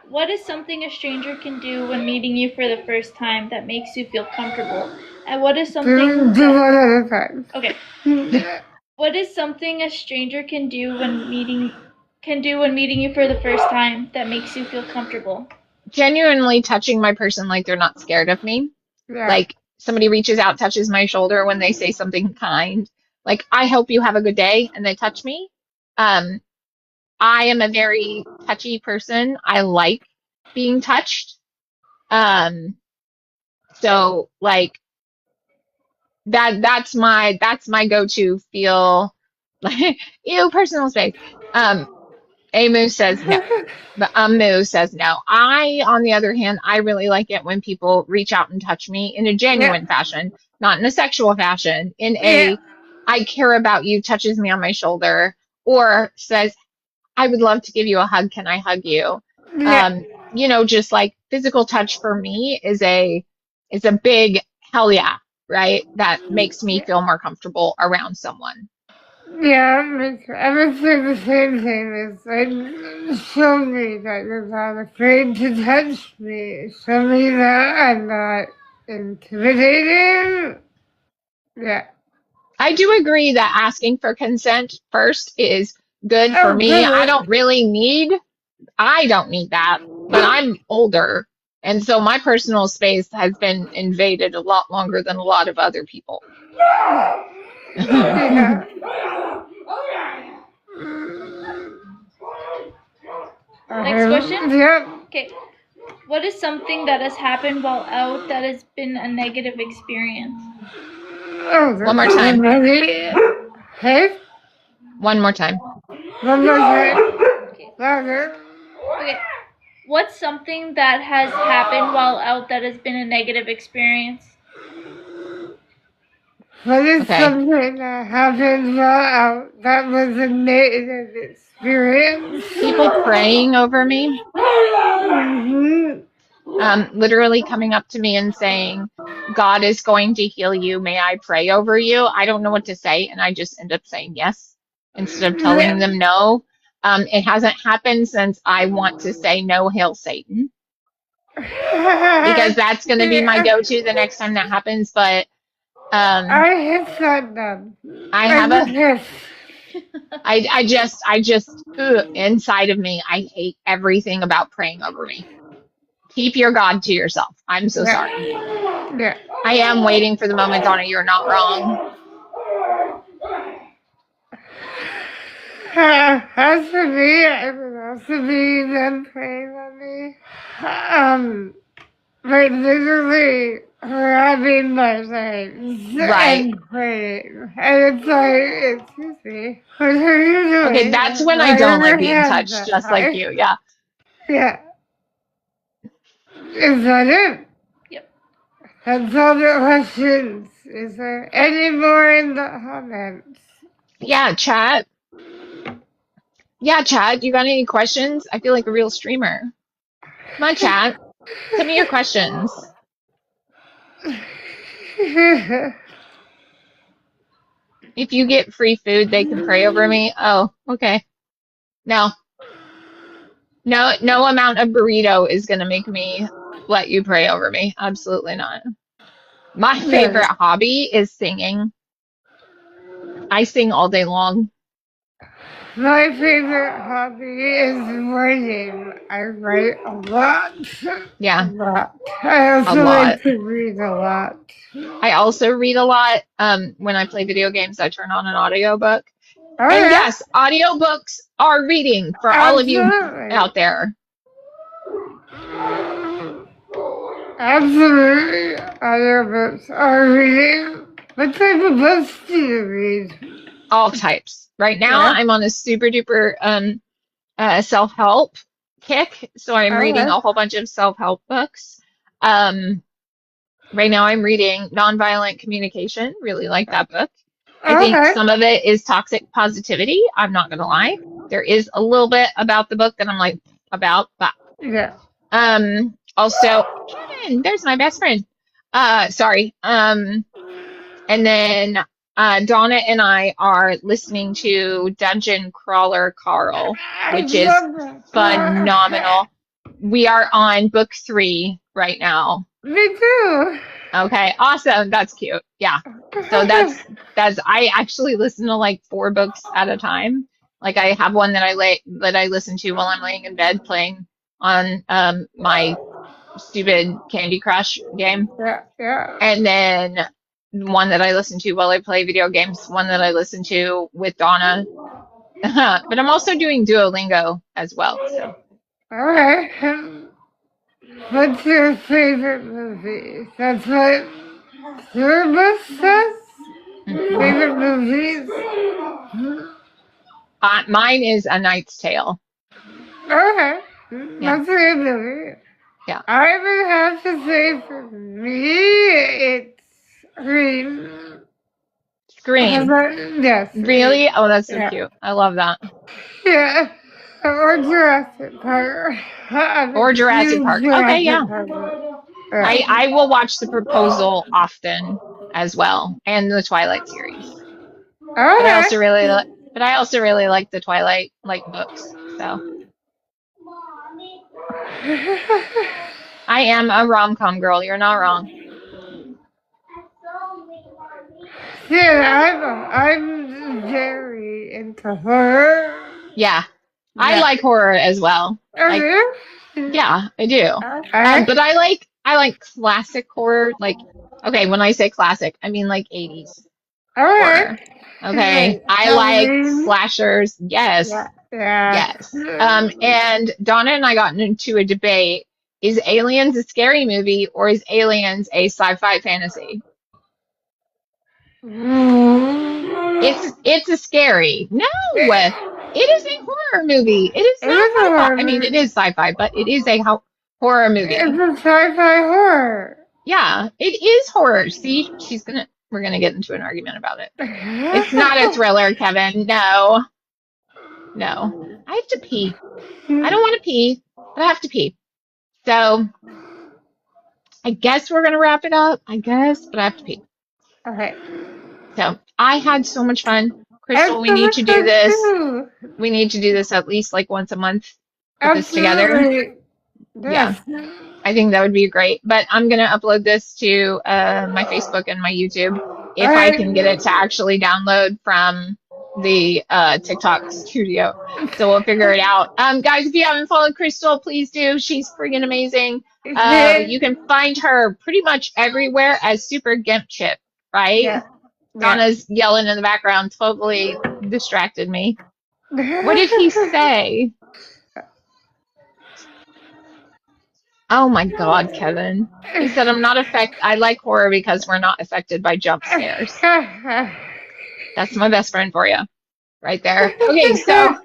What is something a stranger can do when meeting you for the first time that makes you feel comfortable? And what is something Do one at a time. Okay. What is something a stranger can do when meeting you for the first time that makes you feel comfortable? Genuinely touching my person like they're not scared of me. Yeah. Like somebody reaches out, touches my shoulder when they say something kind. like I hope you have a good day, and they touch me. Um, I am a very touchy person. I like being touched. Um, so like that's my go-to feel like ew, personal space. Um, Amu says no. But Moo says no. I, on the other hand, I really like it when people reach out and touch me in a Yeah. genuine fashion, not in a sexual fashion, in Yeah. a I care about you, touches me on my shoulder, or says, I would love to give you a hug. Can I hug you? Yeah. Just like physical touch for me is a big hell yeah, right? That makes me feel more comfortable around someone. Yeah, I would say the same thing. It's like, show me that you're not afraid to touch me. Show me that I'm not intimidating. Yeah. I do agree that asking for consent first is good for Oh, me. I don't need that, but I'm older. And so my personal space has been invaded a lot longer than a lot of other people. yeah. Next question. Yep. Okay. What is something that has happened while out that has been a negative experience? Oh, One more time. Hey? One more time. One more time. Okay. Louder. Okay. What's something that has happened while out that has been a negative experience? What is Okay. something that happened while out that was a negative experience? People praying over me, Mhm. literally coming up to me and saying, God is going to heal you. May I pray over you? I don't know what to say. And I just end up saying yes instead of telling them no. It hasn't happened since I want to say no, hail Satan, because that's going to be my go-to the next time that happens. But I hit that them. I have I just inside of me, I hate everything about praying over me. Keep your God to yourself. I'm so sorry. Yeah. I am waiting for the moment, Donna. You're not wrong. As for me, I would also be them praying on me. Like literally grabbing my legs Right. and praying. And it's like, excuse me, what are you Okay, doing? that's when I Why don't are like your being hands touched, that just like high? you. Yeah. Yeah. Is that it? Yep. That's all the questions. Is there any more in the comments? Yeah, chat. Yeah, chat. You got any questions? I feel like a real streamer. Come on, chat. Send me your questions. If you get free food, they can pray over me. Oh, okay. No, no amount of burrito is gonna make me let you pray over me. Absolutely not. My favorite Yes. hobby is singing. I sing all day long. My favorite hobby is writing. I write a lot. A Yeah, lot. I a also lot. like to read a lot. I also read a lot. When I play video games, I turn on an audiobook. Oh And yeah, yes, audiobooks are reading for all of you absolutely. out there. Absolutely. Audiobooks are reading. What type of books do you read? All types. Right now, Yeah. I'm on a super duper self-help kick, so I'm reading Okay. a whole bunch of self-help books. Um, right now, I'm reading Nonviolent Communication. Really like that book. I think Okay. some of it is toxic positivity. I'm not gonna lie. There is a little bit about the book that I'm like but Yeah. also Kevin, there's my best friend. Sorry. And then Donna and I are listening to Dungeon Crawler Carl, I which is love that. phenomenal. We are on book 3 right now. Me too. Okay, awesome. That's cute. Yeah. So that's I actually listen to like 4 books at a time. Like I have one that I listen to while I'm laying in bed playing on my stupid Candy Crush game. Yeah. Yeah. And then one that I listen to while I play video games, one that I listen to with Donna. But I'm also doing Duolingo as well. So Okay. What's your favorite movie? That's what your book says? mhm. Favorite movies? Mine is A Knight's Tale. Okay. Yeah, That's a good movie. yeah. I would have to say for me, it's Scream. Scream. Yes. Really? Oh, that's so Yeah. cute. I love that. Yeah. Or Jurassic Park. I'm a Or Jurassic huge Park. Okay, Jurassic yeah. Park. I will watch The Proposal often as well, and the Twilight series. But I Okay. also really like, but I also really like the Twilight like books. So I am a rom-com girl. You're not wrong. Yeah, I'm very into horror. Yeah, I Yeah. like horror as well. Like, Okay. yeah, I do. Okay. But I like classic horror. Like, okay, when I say classic, I mean like 80s Okay. horror. Okay, Like I like Halloween. slashers. Yeah. Yes, Yeah. yes. And Donna and I got into a debate. Is Aliens a scary movie or is Aliens a sci-fi fantasy? It's a scary. No, it is a horror movie. It is It not is a sci-fi. horror I mean, movie. it is sci-fi, but it is a horror It's movie. a sci-fi horror. Yeah, it is horror. See, we're gonna get into an argument about it. It's not a thriller, Kevin. No, no. I have to pee. I don't want to pee, but I have to pee. So I guess we're gonna wrap it up. I guess, but I have to pee. Okay. So I had so much fun. Crystal, we need to do Absolutely. this. We need to do this at least like once a month. Put this together. Absolutely. Yeah, Yes. I think that would be great. But I'm gonna upload this to my Facebook and my YouTube if I can get it to actually download from the TikTok studio. So we'll figure it out. Guys, if you haven't followed Crystal, please do. She's freaking amazing. You can find her pretty much everywhere as SuperGimpChick, right? Yeah. Donna's yelling in the background, totally distracted me. What did he say? Oh my God, Kevin. He said, I like horror because we're not affected by jump scares. That's my best friend for you right there. Okay, so,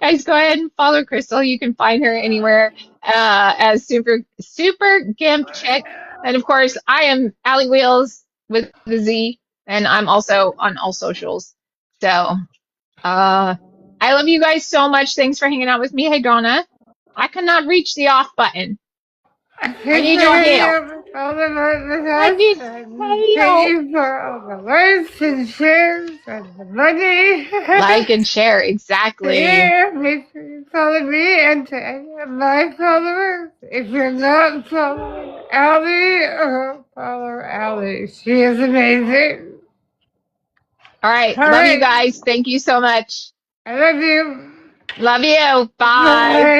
guys, go ahead and follow Crystal. You can find her anywhere, as Super Gimp Chick. And of course, I am AllieWheelz with the Z, and I'm also on all socials. So, I love you guys so much. Thanks for hanging out with me. Hey, Donna, I cannot reach the off button. I need your help. All the I need Thank help. you for all the likes and shares and the money. Like and share, exactly. Yeah, make sure you follow me and to any of my followers. If you're not following Allie, follow Allie. She is amazing. All right. All Love you right. guys. Thank you so much. I love you. Love you. Bye. Bye.